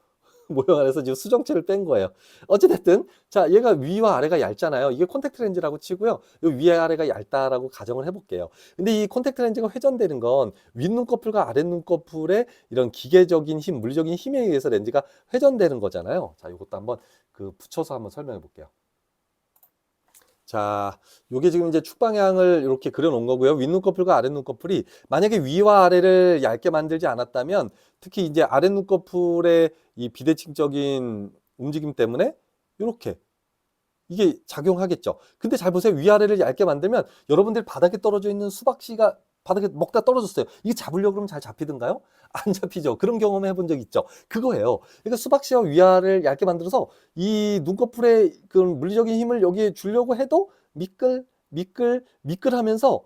모형 안에서 지금 수정체를 뺀 거예요. 어찌됐든 자, 얘가 위와 아래가 얇잖아요. 이게 콘택트 렌즈라고 치고요. 요 위에 아래가 얇다라고 가정을 해볼게요. 근데 이 콘택트 렌즈가 회전되는 건 윗눈꺼풀과 아랫눈꺼풀의 이런 기계적인 힘, 물리적인 힘에 의해서 렌즈가 회전되는 거잖아요. 자, 이것도 한번 붙여서 한번 설명해 볼게요. 자, 요게 지금 이제 축방향을 이렇게 그려놓은 거고요. 윗눈꺼풀과 아랫눈꺼풀이 만약에 위와 아래를 얇게 만들지 않았다면 특히 이제 아랫눈꺼풀의 이 비대칭적인 움직임 때문에 이렇게 이게 작용하겠죠. 근데 잘 보세요. 위아래를 얇게 만들면 여러분들 바닥에 떨어져 있는 수박씨가 바닥에 먹다 떨어졌어요. 이게 잡으려고 그러면 잘 잡히던가요? 안 잡히죠. 그런 경험 해본 적 있죠. 그거예요. 그러니까 수박씨와 위아래를 얇게 만들어서 이 눈꺼풀의 그 물리적인 힘을 여기에 주려고 해도 미끌 하면서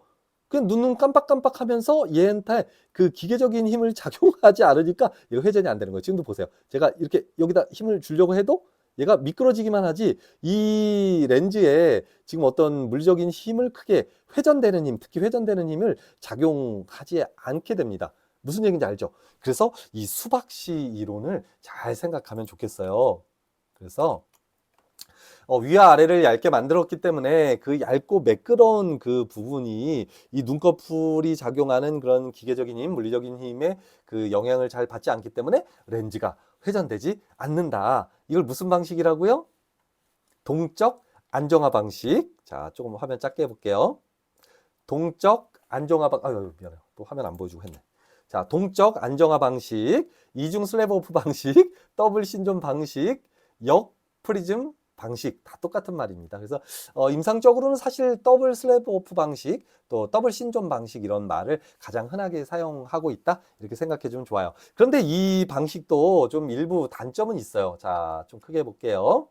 그냥 눈 깜빡깜빡 하면서 얘한테 그 기계적인 힘을 작용하지 않으니까 이거 회전이 안 되는 거예요. 지금도 보세요. 제가 이렇게 여기다 힘을 주려고 해도 얘가 미끄러지기만 하지 이 렌즈에 지금 어떤 물리적인 힘을 크게 회전되는 힘, 특히 회전되는 힘을 작용하지 않게 됩니다. 무슨 얘기인지 알죠? 그래서 이 수박시 이론을 잘 생각하면 좋겠어요. 그래서 위와 아래를 얇게 만들었기 때문에 그 얇고 매끄러운 그 부분이 이 눈꺼풀이 작용하는 그런 기계적인 힘, 물리적인 힘의 그 영향을 잘 받지 않기 때문에 렌즈가 회전되지 않는다. 이걸 무슨 방식이라고요? 동적 안정화 방식. 자, 조금 화면 작게 해볼게요. 동적 안정화 아유, 미안해요. 또 화면 안 보여주고 했네. 자, 동적 안정화 방식, 이중 슬랩 오프 방식, 더블 신존 방식, 역 프리즘 방식 다 똑같은 말입니다. 그래서 임상적으로는 사실 더블 슬랩 오프 방식, 또 더블 신존 방식 이런 말을 가장 흔하게 사용하고 있다 이렇게 생각해 주면 좋아요. 그런데 이 방식도 좀 일부 단점은 있어요. 자, 좀 크게 볼게요.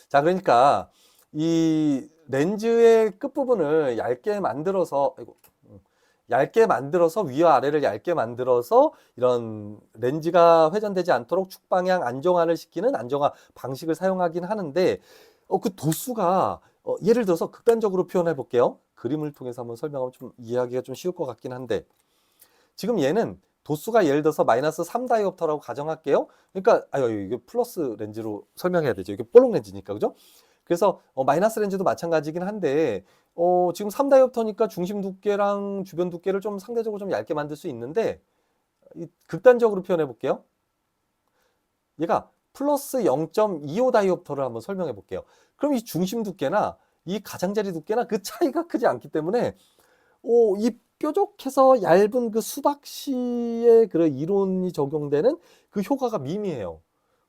자, 그러니까 이 렌즈의 끝부분을 얇게 만들어서 얇게 만들어서 위와 아래를 얇게 만들어서 이런 렌즈가 회전되지 않도록 축방향 안정화를 시키는 안정화 방식을 사용하긴 하는데 그 도수가 예를 들어서 극단적으로 표현해 볼게요. 그림을 통해서 한번 설명하면 좀 이해하기가 좀 쉬울 것 같긴 한데 지금 얘는 도수가 예를 들어서 마이너스 3 다이옵터라고 가정할게요. 그러니까 이게 플러스 렌즈로 설명해야 되죠. 이게 볼록 렌즈니까 그죠? 그래서 마이너스 렌즈도 마찬가지긴 한데 지금 3 다이옵터니까 중심 두께랑 주변 두께를 좀 상대적으로 좀 얇게 만들 수 있는데 극단적으로 표현해 볼게요. 얘가 플러스 0.25 다이옵터를 한번 설명해 볼게요. 그럼 이 중심 두께나 이 가장자리 두께나 그 차이가 크지 않기 때문에 이 뾰족해서 얇은 그 수박씨의 그런 이론이 적용되는 그 효과가 미미해요.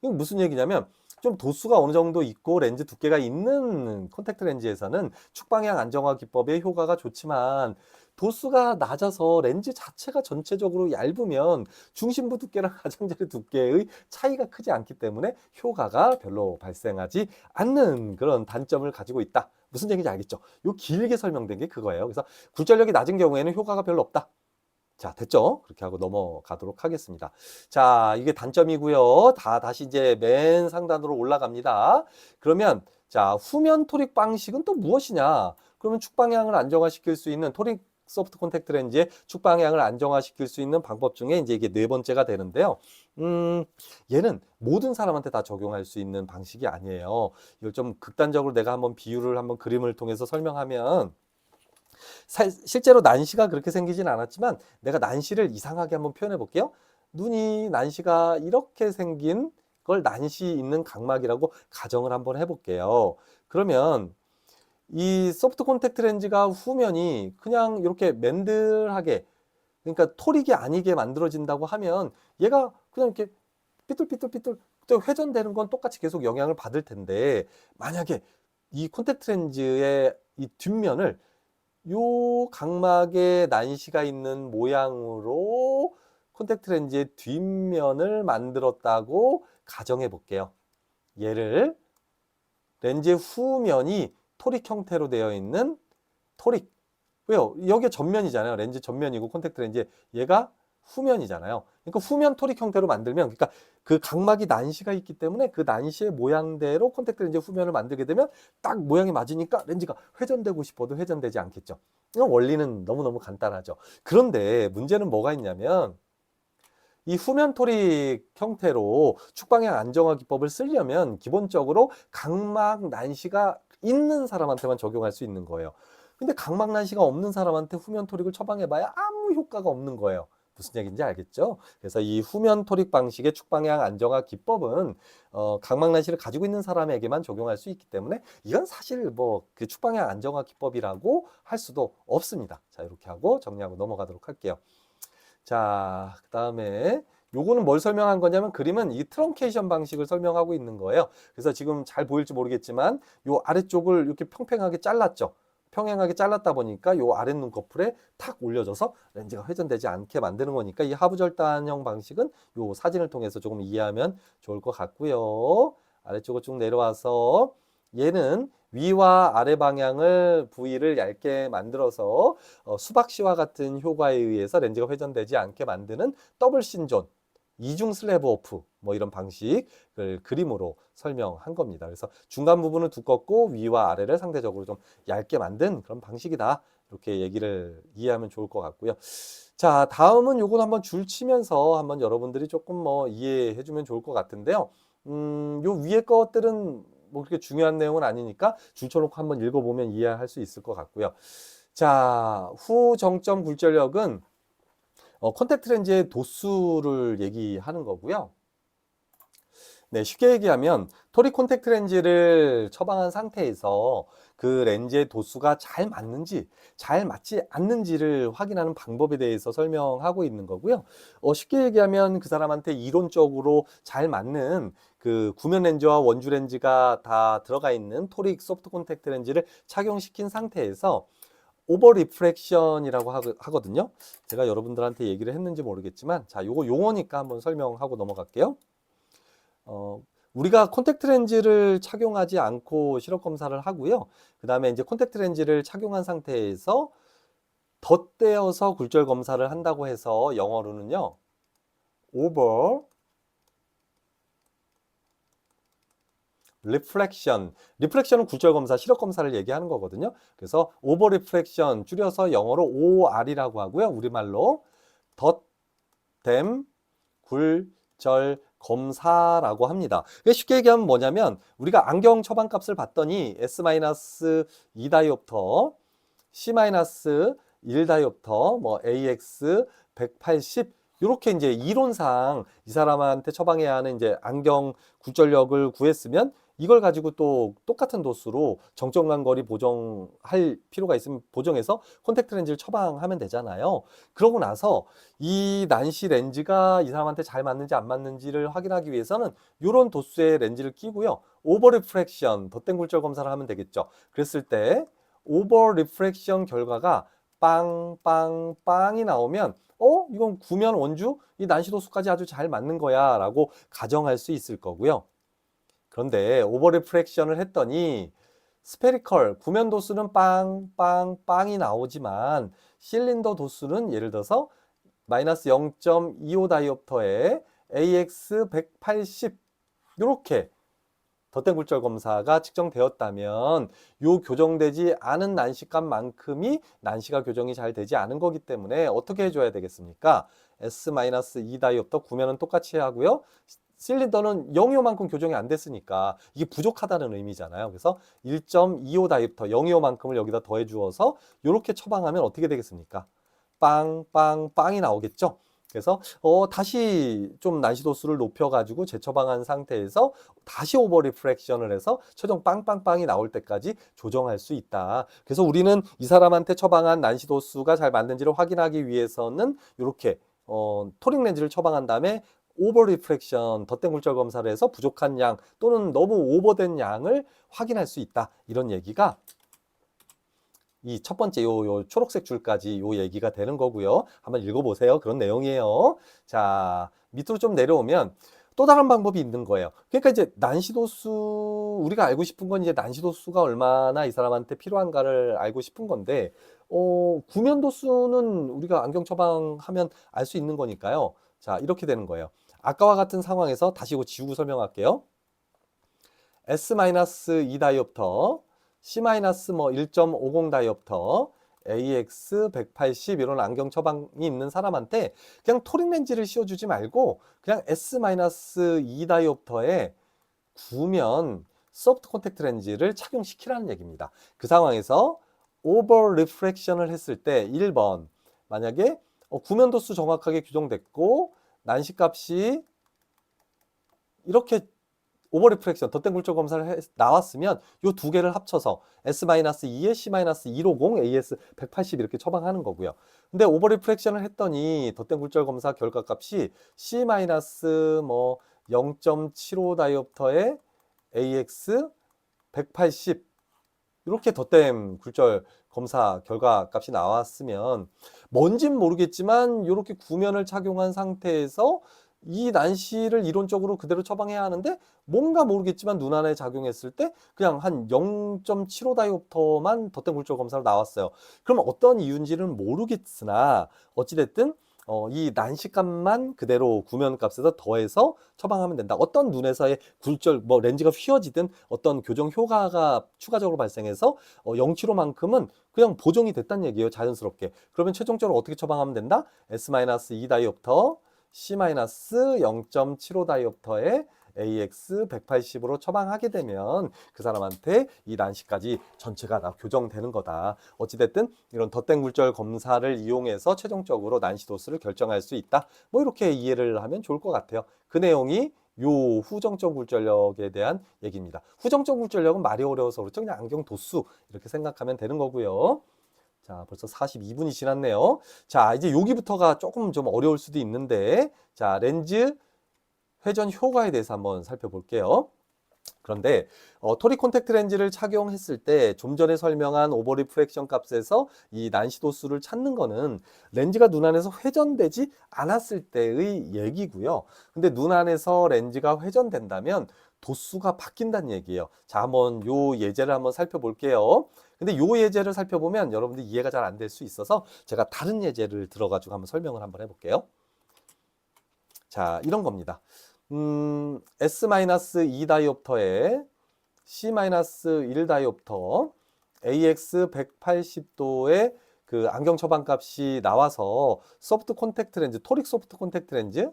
이건 무슨 얘기냐면 좀 도수가 어느 정도 있고 렌즈 두께가 있는 콘택트 렌즈에서는 축방향 안정화 기법의 효과가 좋지만 도수가 낮아서 렌즈 자체가 전체적으로 얇으면 중심부 두께랑 가장자리 두께의 차이가 크지 않기 때문에 효과가 별로 발생하지 않는 그런 단점을 가지고 있다. 무슨 얘기인지 알겠죠? 요 길게 설명된 게 그거예요. 그래서 굴절력이 낮은 경우에는 효과가 별로 없다. 자, 됐죠? 그렇게 하고 넘어가도록 하겠습니다. 자, 이게 단점이고요. 다시 이제 맨 상단으로 올라갑니다. 그러면 자, 후면 토릭 방식은 또 무엇이냐? 그러면 축방향을 안정화시킬 수 있는 토릭 소프트 콘택트 렌즈의 축방향을 안정화시킬 수 있는 방법 중에 이제 이게 네 번째가 되는데요. 얘는 모든 사람한테 다 적용할 수 있는 방식이 아니에요. 이걸 좀 극단적으로 내가 한번 비유를 한번 그림을 통해서 설명하면 실제로 난시가 그렇게 생기진 않았지만 내가 난시를 이상하게 한번 표현해 볼게요. 눈이 난시가 이렇게 생긴 걸 난시 있는 각막이라고 가정을 한번 해볼게요. 그러면 이 소프트 콘택트 렌즈가 후면이 그냥 이렇게 맨들하게, 그러니까 토릭이 아니게 만들어진다고 하면 얘가 그냥 이렇게 삐뚤삐뚤삐뚤 회전되는 건 똑같이 계속 영향을 받을 텐데, 만약에 이 콘택트 렌즈의 이 뒷면을 요 각막에 난시가 있는 모양으로 콘택트 렌즈의 뒷면을 만들었다고 가정해 볼게요. 얘를 렌즈의 후면이 토릭 형태로 되어 있는 토릭. 왜요? 여기가 전면이잖아요. 렌즈 전면이고 콘택트 렌즈 얘가 후면이잖아요. 그러니까 후면 토릭 형태로 만들면, 그러니까 그 각막이 난시가 있기 때문에 그 난시의 모양대로 콘택트 렌즈 후면을 만들게 되면 딱 모양이 맞으니까 렌즈가 회전되고 싶어도 회전되지 않겠죠. 이건 원리는 너무너무 간단하죠. 그런데 문제는 뭐가 있냐면, 이 후면 토릭 형태로 축방향 안정화 기법을 쓰려면 기본적으로 각막 난시가 있는 사람한테만 적용할 수 있는 거예요. 근데 각막 난시가 없는 사람한테 후면 토릭을 처방해봐야 아무 효과가 없는 거예요. 무슨 얘기인지 알겠죠? 그래서 이 후면 토릭 방식의 축방향 안정화 기법은 각막 난시를 가지고 있는 사람에게만 적용할 수 있기 때문에 이건 사실 뭐 그 축방향 안정화 기법이라고 할 수도 없습니다. 자, 이렇게 하고 정리하고 넘어가도록 할게요. 자, 그 다음에 요거는 뭘 설명한 거냐면, 그림은 이 트렁케이션 방식을 설명하고 있는 거예요. 그래서 지금 잘 보일지 모르겠지만 요 아래쪽을 이렇게 평평하게 잘랐죠. 평행하게 잘랐다 보니까 요 아랫 눈꺼풀에 탁 올려져서 렌즈가 회전되지 않게 만드는 거니까 이 하부절단형 방식은 요 사진을 통해서 조금 이해하면 좋을 것 같고요. 아래쪽으로 쭉 내려와서 얘는 위와 아래 방향을 부위를 얇게 만들어서 수박시와 같은 효과에 의해서 렌즈가 회전되지 않게 만드는 더블 신존, 이중 슬래브 오프, 뭐 이런 방식을 그림으로 설명한 겁니다. 그래서 중간 부분은 두껍고 위와 아래를 상대적으로 좀 얇게 만든 그런 방식이다. 이렇게 얘기를 이해하면 좋을 것 같고요. 자, 다음은 요건 한번 줄 치면서 한번 여러분들이 조금 뭐 이해해 주면 좋을 것 같은데요. 요 위에 것들은 뭐 그렇게 중요한 내용은 아니니까 줄 쳐놓고 한번 읽어보면 이해할 수 있을 것 같고요. 자, 후 정점 굴절력은 콘택트 렌즈의 도수를 얘기하는 거고요. 네, 쉽게 얘기하면 토릭 콘택트 렌즈를 처방한 상태에서 그 렌즈의 도수가 잘 맞는지 잘 맞지 않는지를 확인하는 방법에 대해서 설명하고 있는 거고요. 쉽게 얘기하면 그 사람한테 이론적으로 잘 맞는 그 구면 렌즈와 원주 렌즈가 다 들어가 있는 토릭 소프트 콘택트 렌즈를 착용시킨 상태에서 오버 리프렉션이라고 하거든요. 제가 여러분들한테 얘기를 했는지 모르겠지만, 자, 요거 용어니까 한번 설명하고 넘어갈게요. 우리가 콘택트 렌즈를 착용하지 않고 시력 검사를 하고요. 그 다음에 이제 콘택트 렌즈를 착용한 상태에서 덧대어서 굴절 검사를 한다고 해서 영어로는요, over reflection. 리플렉션은 굴절 검사, 시력 검사를 얘기하는 거거든요. 그래서 over reflection 줄여서 영어로 OR이라고 하고요. 우리말로 덧댐 굴절 검사라고 합니다. 쉽게 얘기하면 뭐냐면, 우리가 안경 처방값을 봤더니 S-2 다이옵터, C-1 다이옵터, 뭐 AX 180 이렇게 이제 이론상 이 사람한테 처방해야 하는 이제 안경 굴절력을 구했으면 이걸 가지고 또 똑같은 도수로 정적란 거리 보정할 필요가 있으면 보정해서 콘택트 렌즈를 처방하면 되잖아요. 그러고 나서 이 난시 렌즈가 이 사람한테 잘 맞는지 안 맞는지를 확인하기 위해서는 이런 도수의 렌즈를 끼고요. 오버 리프렉션, 덧댐 굴절 검사를 하면 되겠죠. 그랬을 때 오버 리프렉션 결과가 빵빵빵이 나오면 이건 구면 원주 이 난시 도수까지 아주 잘 맞는 거야 라고 가정할 수 있을 거고요. 그런데 오버 리프렉션을 했더니 스페리컬 구면 도수는 빵빵빵이 나오지만 실린더 도수는 예를 들어서 마이너스 0.25 다이옵터에 AX 180 이렇게 덧댐 굴절 검사가 측정되었다면 요 교정되지 않은 난시값만큼이 난시가 교정이 잘 되지 않은 거기 때문에 어떻게 해줘야 되겠습니까? S-2 다이옵터 구면은 똑같이 하고요. 실린더는 025만큼 교정이 안 됐으니까 이게 부족하다는 의미잖아요. 그래서 1.25 다이옵터 025만큼을 여기다 더해 주어서 이렇게 처방하면 어떻게 되겠습니까? 빵, 빵, 빵이 나오겠죠? 그래서 다시 좀 난시도수를 높여가지고 재처방한 상태에서 다시 오버 리프렉션을 해서 최종 빵빵빵이 나올 때까지 조정할 수 있다. 그래서 우리는 이 사람한테 처방한 난시도수가 잘 맞는지를 확인하기 위해서는 이렇게 토릭 렌즈를 처방한 다음에 오버 리프렉션 덧대 굴절 검사를 해서 부족한 양 또는 너무 오버된 양을 확인할 수 있다. 이런 얘기가 이 첫 번째 요 초록색 줄까지 요 얘기가 되는 거고요. 한번 읽어보세요. 그런 내용이에요. 자, 밑으로 좀 내려오면 또 다른 방법이 있는 거예요. 그러니까 이제 난시도수, 우리가 알고 싶은 건 이제 난시도수가 얼마나 이 사람한테 필요한가를 알고 싶은 건데, 구면도수는 우리가 안경 처방하면 알 수 있는 거니까요. 자, 이렇게 되는 거예요. 아까와 같은 상황에서 다시 이거 지우고 설명할게요. S-2 다이옵터, C-1.50 다이옵터, AX 180 이런 안경 처방이 있는 사람한테 그냥 토릭 렌즈를 씌워주지 말고 그냥 S-2 다이옵터에 구면 소프트 콘택트 렌즈를 착용시키라는 얘기입니다. 그 상황에서 오버 리프렉션을 했을 때 1번 만약에 구면도수 정확하게 규정됐고 난시값이 이렇게 오버 리프렉션, 덧대 굴절 검사를 나왔으면 이 두 개를 합쳐서 S-2에 C-150, AS 180 이렇게 처방하는 거고요. 근데 오버 리프렉션을 했더니 덧대 굴절 검사 결과값이 C-0.75 다이옵터에 AX 180 이렇게 덧댐 굴절 검사 결과 값이 나왔으면 뭔진 모르겠지만 이렇게 구면을 착용한 상태에서 이 난시를 이론적으로 그대로 처방해야 하는데 뭔가 모르겠지만 눈 안에 작용했을 때 그냥 한 0.75 다이옵터만 덧댐 굴절 검사로 나왔어요. 그럼 어떤 이유인지는 모르겠으나 어찌됐든 이 난시값만 그대로 구면값에서 더해서 처방하면 된다. 어떤 눈에서의 굴절, 렌즈가 휘어지든 어떤 교정 효과가 추가적으로 발생해서 075만큼은 그냥 보정이 됐다는 얘기예요. 자연스럽게. 그러면 최종적으로 어떻게 처방하면 된다? S-2 다이옵터, C-0.75 다이옵터에 AX 180으로 처방하게 되면 그 사람한테 이 난시까지 전체가 다 교정되는 거다. 어찌됐든 이런 덧댐 굴절 검사를 이용해서 최종적으로 난시 도수를 결정할 수 있다. 뭐 이렇게 이해를 하면 좋을 것 같아요. 그 내용이 요 후정적 굴절력에 대한 얘기입니다. 후정적 굴절력은 말이 어려워서 그렇죠. 그냥 안경 도수 이렇게 생각하면 되는 거고요. 자, 벌써 42분이 지났네요. 자, 이제 여기부터가 조금 좀 어려울 수도 있는데, 자, 렌즈 회전 효과에 대해서 한번 살펴볼게요. 그런데 토릭 콘택트 렌즈를 착용했을 때 좀 전에 설명한 오버 리프렉션 값에서 이 난시 도수를 찾는 거는 렌즈가 눈 안에서 회전되지 않았을 때의 얘기고요. 근데 눈 안에서 렌즈가 회전된다면 도수가 바뀐다는 얘기예요. 자, 한번 요 예제를 한번 살펴볼게요. 근데 요 예제를 살펴보면 여러분들 이해가 잘 안 될 수 있어서 제가 다른 예제를 들어가지고 한번 설명을 한번 해볼게요. 자, 이런 겁니다. S-2 다이옵터에 C-1 다이옵터 AX 180도의 그 안경 처방 값이 나와서 소프트 콘택트 렌즈, 토릭 소프트 콘택트 렌즈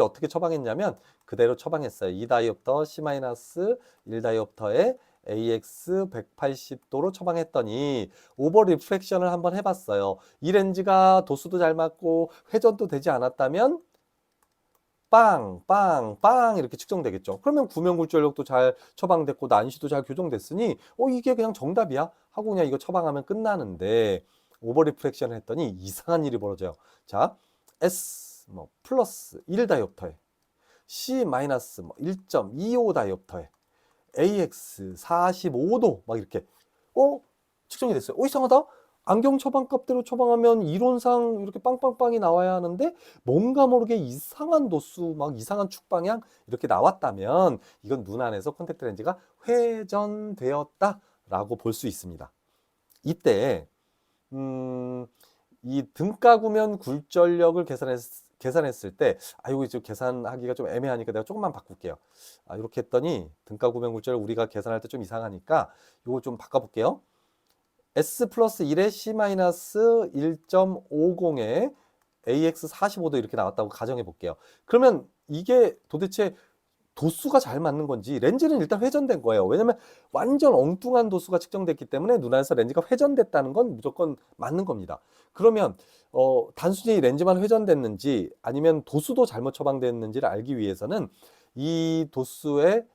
어떻게 처방했냐면 그대로 처방했어요. 2 다이옵터 C-1 다이옵터에 AX 180도로 처방했더니 오버 리프렉션을 한번 해봤어요. 이 렌즈가 도수도 잘 맞고 회전도 되지 않았다면 빵, 빵, 빵 이렇게 측정되겠죠. 그러면 구명굴절력도 잘 처방됐고 난시도 잘 교정됐으니 이게 그냥 정답이야 하고 그냥 이거 처방하면 끝나는데 오버 리프렉션을 했더니 이상한 일이 벌어져요. 자, S 플러스 1 다이옵터에 C 마이너스 1.25 다이옵터에 AX 45도 막 이렇게 측정이 됐어요. 이상하다. 안경 처방값대로 처방하면 이론상 이렇게 빵빵빵이 나와야 하는데 뭔가 모르게 이상한 도수, 막 이상한 축방향 이렇게 나왔다면 이건 눈 안에서 콘택트 렌즈가 회전되었다라고 볼 수 있습니다. 이때 이 등가구면 굴절력을 계산했을 때 이거 좀 계산하기가 좀 애매하니까 내가 조금만 바꿀게요. 이렇게 했더니 등가구면 굴절을 우리가 계산할 때 좀 이상하니까 이거 좀 바꿔볼게요. S 플러스 1에 C 마이너스 1.50에 AX 45도 이렇게 나왔다고 가정해 볼게요. 그러면 이게 도대체 도수가 잘 맞는 건지 렌즈는 일단 회전된 거예요. 왜냐면 완전 엉뚱한 도수가 측정됐기 때문에 눈 안에서 렌즈가 회전됐다는 건 무조건 맞는 겁니다. 그러면 단순히 렌즈만 회전됐는지 아니면 도수도 잘못 처방됐는지를 알기 위해서는 이 도수의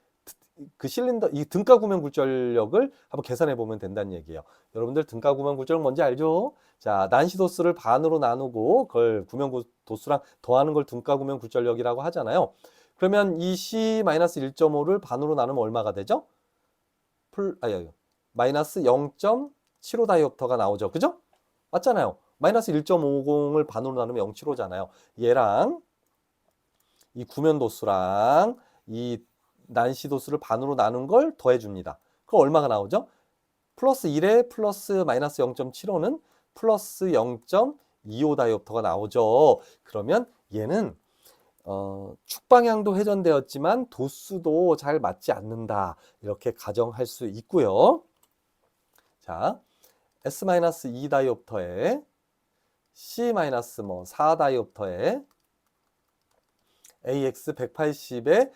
그 실린더 이 등가 구명 굴절력을 한번 계산해 보면 된다는 얘기예요. 여러분들 등가 구명 굴절력 뭔지 알죠? 자, 난시 도수를 반으로 나누고 그걸 구명 도수랑 더하는 걸 등가 구명 굴절력이라고 하잖아요. 그러면 이 C-1.5를 반으로 나누면 얼마가 되죠? 마이너스 0.75 다이옵터가 나오죠. 그죠? 맞잖아요. 마이너스 1.50을 반으로 나누면 0.75잖아요. 얘랑 이 구면 도수랑 이 난시 도수를 반으로 나눈 걸 더해줍니다. 그럼 얼마가 나오죠? 플러스 1에 플러스 마이너스 0.75는 플러스 0.25 다이옵터가 나오죠. 그러면 얘는 축방향도 회전되었지만 도수도 잘 맞지 않는다. 이렇게 가정할 수 있고요. 자, S-2 다이옵터에 C-4 다이옵터에 AX 180에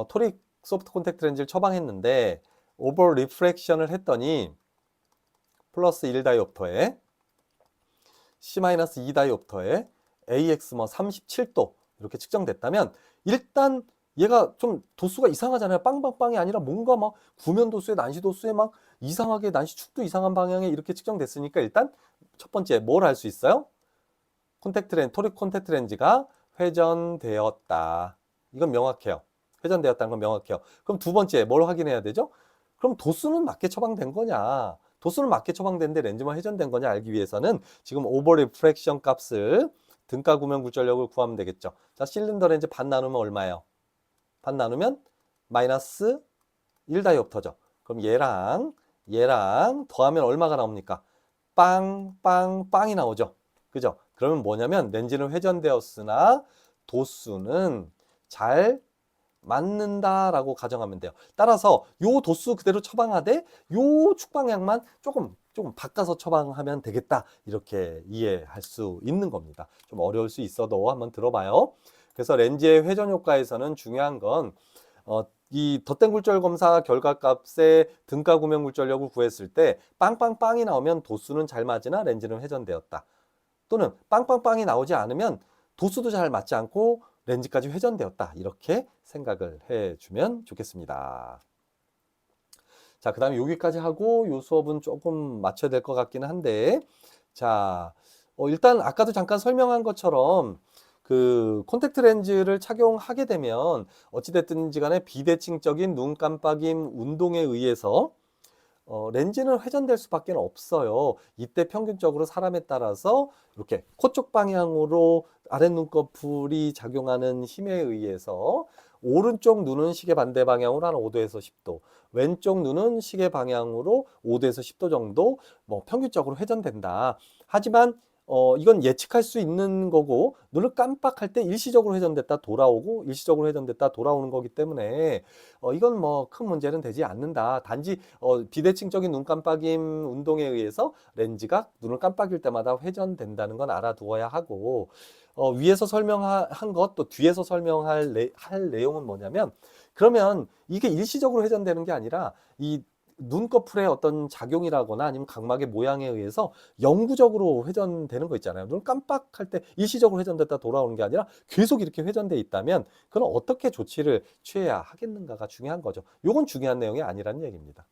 토릭 소프트 콘택트 렌즈를 처방했는데 오버 리프렉션을 했더니 플러스 1 다이옵터에 C-2 다이옵터에 AX 37도 이렇게 측정됐다면 일단 얘가 좀 도수가 이상하잖아요. 빵빵빵이 아니라 뭔가 막 구면 도수에 난시 도수에 막 이상하게 난시 축도 이상한 방향에 이렇게 측정됐으니까 일단 첫 번째 뭘 할 수 있어요? 토릭 콘택트 렌즈가 회전되었다. 이건 명확해요. 회전되었다는 건 명확해요. 그럼 두 번째 뭘 확인해야 되죠? 그럼 도수는 맞게 처방된 거냐? 도수는 맞게 처방된데 렌즈만 회전된 거냐 알기 위해서는 지금 오버 리프렉션 값을 등가 구명 굴절력을 구하면 되겠죠. 자, 실린더 렌즈 반 나누면 얼마예요? 반 나누면 마이너스 1 다이옵터죠. 그럼 얘랑 더하면 얼마가 나옵니까? 빵이 나오죠. 그죠? 그러면 뭐냐면 렌즈는 회전되었으나 도수는 잘 맞는다라고 가정하면 돼요. 따라서 요 도수 그대로 처방하되 요 축방향만 조금 바꿔서 처방하면 되겠다. 이렇게 이해할 수 있는 겁니다. 좀 어려울 수 있어도 한번 들어봐요. 그래서 렌즈의 회전 효과에서는 중요한 건 이 덧댄 굴절 검사 결과값의 등가 구명 굴절력을 구했을 때 빵빵빵이 나오면 도수는 잘 맞으나 렌즈는 회전되었다. 또는 빵빵빵이 나오지 않으면 도수도 잘 맞지 않고 렌즈까지 회전되었다. 이렇게 생각을 해주면 좋겠습니다. 자, 그 다음에 여기까지 하고 이 수업은 조금 맞춰야 될 것 같기는 한데, 자, 일단 아까도 잠깐 설명한 것처럼 그 콘택트 렌즈를 착용하게 되면 어찌됐든지 간에 비대칭적인 눈 깜빡임 운동에 의해서 렌즈는 회전될 수밖에 없어요. 이때 평균적으로 사람에 따라서 이렇게 코 쪽 방향으로 아랫눈꺼풀이 작용하는 힘에 의해서 오른쪽 눈은 시계 반대 방향으로 한 5도에서 10도, 왼쪽 눈은 시계 방향으로 5도에서 10도 정도 뭐 평균적으로 회전된다. 하지만 이건 예측할 수 있는 거고 눈을 깜빡할 때 일시적으로 회전됐다 돌아오고 일시적으로 회전됐다 돌아오는 거기 때문에 이건 뭐 큰 문제는 되지 않는다. 단지 비대칭적인 눈 깜빡임 운동에 의해서 렌즈가 눈을 깜빡일 때마다 회전된다는 건 알아두어야 하고 위에서 설명한 것 또 뒤에서 할 내용은 뭐냐면 그러면 이게 일시적으로 회전되는 게 아니라 이 눈꺼풀의 어떤 작용이라거나 아니면 각막의 모양에 의해서 영구적으로 회전되는 거 있잖아요. 눈 깜빡할 때 일시적으로 회전됐다 돌아오는 게 아니라 계속 이렇게 회전돼 있다면 그건 어떻게 조치를 취해야 하겠는가가 중요한 거죠. 요건 중요한 내용이 아니라는 얘기입니다.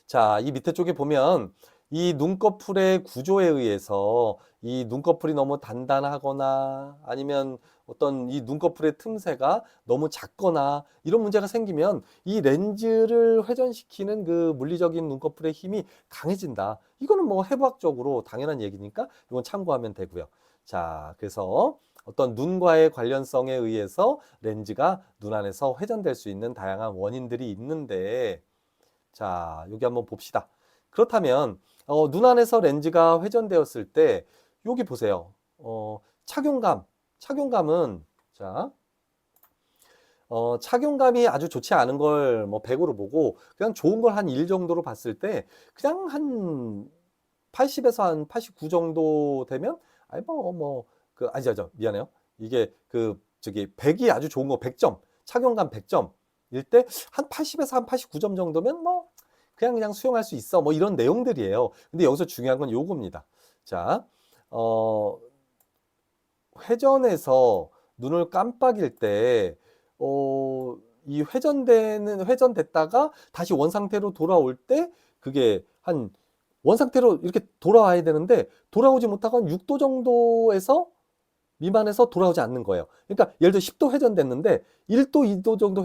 자, 이 밑에 쪽에 보면 이 눈꺼풀의 구조에 의해서 이 눈꺼풀이 너무 단단하거나 아니면 어떤 이 눈꺼풀의 틈새가 너무 작거나 이런 문제가 생기면 이 렌즈를 회전시키는 그 물리적인 눈꺼풀의 힘이 강해진다. 이거는 뭐 해부학적으로 당연한 얘기니까 이건 참고하면 되고요. 자, 그래서 어떤 눈과의 관련성에 의해서 렌즈가 눈 안에서 회전될 수 있는 다양한 원인들이 있는데 자, 여기 한번 봅시다. 그렇다면 눈 안에서 렌즈가 회전되었을 때 여기 보세요. 착용감은 자, 착용감이 아주 좋지 않은 걸 뭐 100으로 보고 그냥 좋은 걸 한 1 정도로 봤을 때 그냥 한 80에서 한 89 정도 되면 아니 뭐 아니죠, 미안해요. 이게 저기 100이 아주 좋은 거 100점, 착용감 100점일 때 한 80에서 한 89점 정도면 뭐 그냥 수용할 수 있어. 뭐 이런 내용들이에요. 근데 여기서 중요한 건 요겁니다. 자, 어, 회전해서 눈을 깜빡일 때, 이 회전됐다가 다시 원상태로 돌아올 때, 그게 한 원상태로 이렇게 돌아와야 되는데, 돌아오지 못하고 한 6도 정도에서 미만에서 돌아오지 않는 거예요. 그러니까 예를 들어 10도 회전됐는데 1도, 2도 정도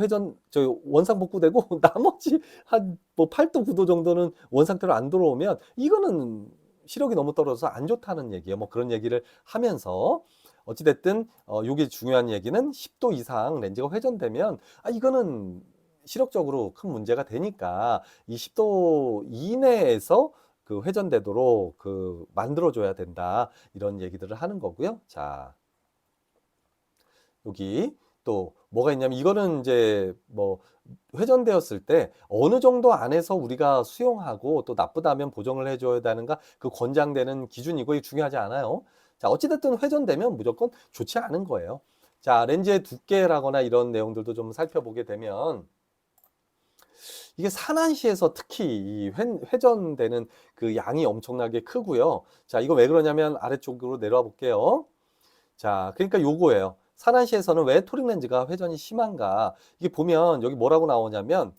원상 복구되고 나머지 한 뭐 8도, 9도 정도는 원상태로 안 돌아오면 이거는 시력이 너무 떨어져서 안 좋다는 얘기예요. 뭐 그런 얘기를 하면서 어찌됐든 요게 중요한 얘기는 10도 이상 렌즈가 회전되면 이거는 시력적으로 큰 문제가 되니까 이 10도 이내에서 그 회전되도록 만들어줘야 된다. 이런 얘기들을 하는 거고요. 자, 여기 또 뭐가 있냐면 이거는 이제 뭐 회전되었을 때 어느 정도 안에서 우리가 수용하고 또 나쁘다면 보정을 해줘야 되는가 그 권장되는 기준이고 이게 중요하지 않아요. 자, 어찌됐든 회전되면 무조건 좋지 않은 거예요. 자, 렌즈의 두께라거나 이런 내용들도 좀 살펴보게 되면 이게 산안시에서 특히 이 회전되는 그 양이 엄청나게 크고요. 자, 이거 왜 그러냐면 아래쪽으로 내려와 볼게요. 자, 그러니까 요거예요. 산안시에서는 왜 토릭 렌즈가 회전이 심한가? 이게 보면 여기 뭐라고 나오냐면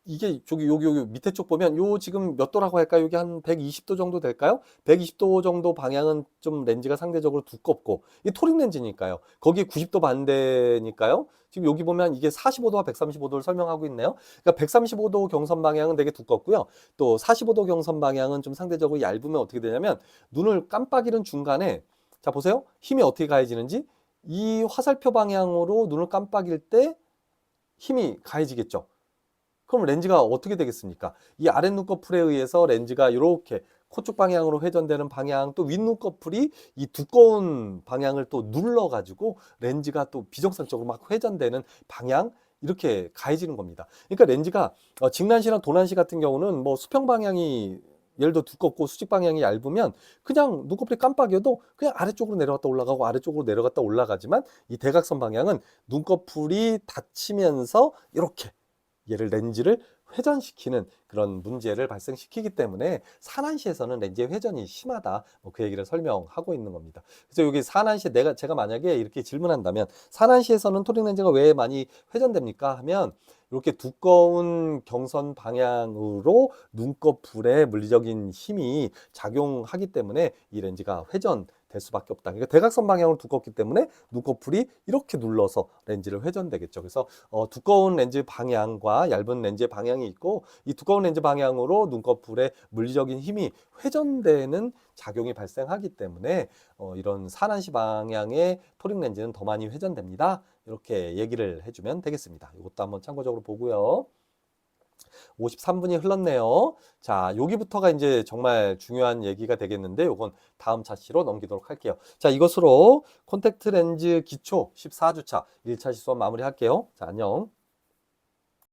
이게 여기 밑에 쪽 보면 요 지금 몇 도라고 할까요? 여기 한 120도 정도 될까요? 120도 정도 방향은 좀 렌즈가 상대적으로 두껍고 이게 토릭 렌즈니까요. 거기에 90도 반대니까요. 지금 여기 보면 이게 45도와 135도를 설명하고 있네요. 그러니까 135도 경선 방향은 되게 두껍고요. 또 45도 경선 방향은 좀 상대적으로 얇으면 어떻게 되냐면 눈을 깜빡이는 중간에 자, 보세요. 힘이 어떻게 가해지는지. 이 화살표 방향으로 눈을 깜빡일 때 힘이 가해지겠죠. 그럼 렌즈가 어떻게 되겠습니까? 이 아랫 눈꺼풀에 의해서 렌즈가 이렇게 코 쪽 방향으로 회전되는 방향, 또 윗눈꺼풀이 이 두꺼운 방향을 또 눌러가지고 렌즈가 또 비정상적으로 막 회전되는 방향, 이렇게 가해지는 겁니다. 그러니까 렌즈가 직난시랑 도난시 같은 경우는 뭐 수평 방향이 예를 들어 두껍고 수직 방향이 얇으면 그냥 눈꺼풀이 깜빡여도 그냥 아래쪽으로 내려갔다 올라가고 아래쪽으로 내려갔다 올라가지만 이 대각선 방향은 눈꺼풀이 닫히면서 이렇게 얘를 렌즈를 회전시키는 그런 문제를 발생시키기 때문에 산안시에서는 렌즈의 회전이 심하다. 뭐 그 얘기를 설명하고 있는 겁니다. 그래서 여기 산안시에 제가 만약에 이렇게 질문한다면 산안시에서는 토릭 렌즈가 왜 많이 회전됩니까? 하면 이렇게 두꺼운 경선 방향으로 눈꺼풀에 물리적인 힘이 작용하기 때문에 이 렌즈가 회전될 수밖에 없다. 그러니까 대각선 방향으로 두껍기 때문에 눈꺼풀이 이렇게 눌러서 렌즈를 회전되겠죠. 그래서 두꺼운 렌즈 방향과 얇은 렌즈의 방향이 있고 이 두꺼운 렌즈 방향으로 눈꺼풀에 물리적인 힘이 회전되는 작용이 발생하기 때문에 이런 산안시 방향의 토릭 렌즈는 더 많이 회전됩니다. 이렇게 얘기를 해주면 되겠습니다. 이것도 한번 참고적으로 보고요. 53분이 흘렀네요. 자, 여기부터가 이제 정말 중요한 얘기가 되겠는데 이건 다음 차시로 넘기도록 할게요. 자, 이것으로 콘택트 렌즈 기초 14주차 1차 시 수업 마무리할게요. 자, 안녕.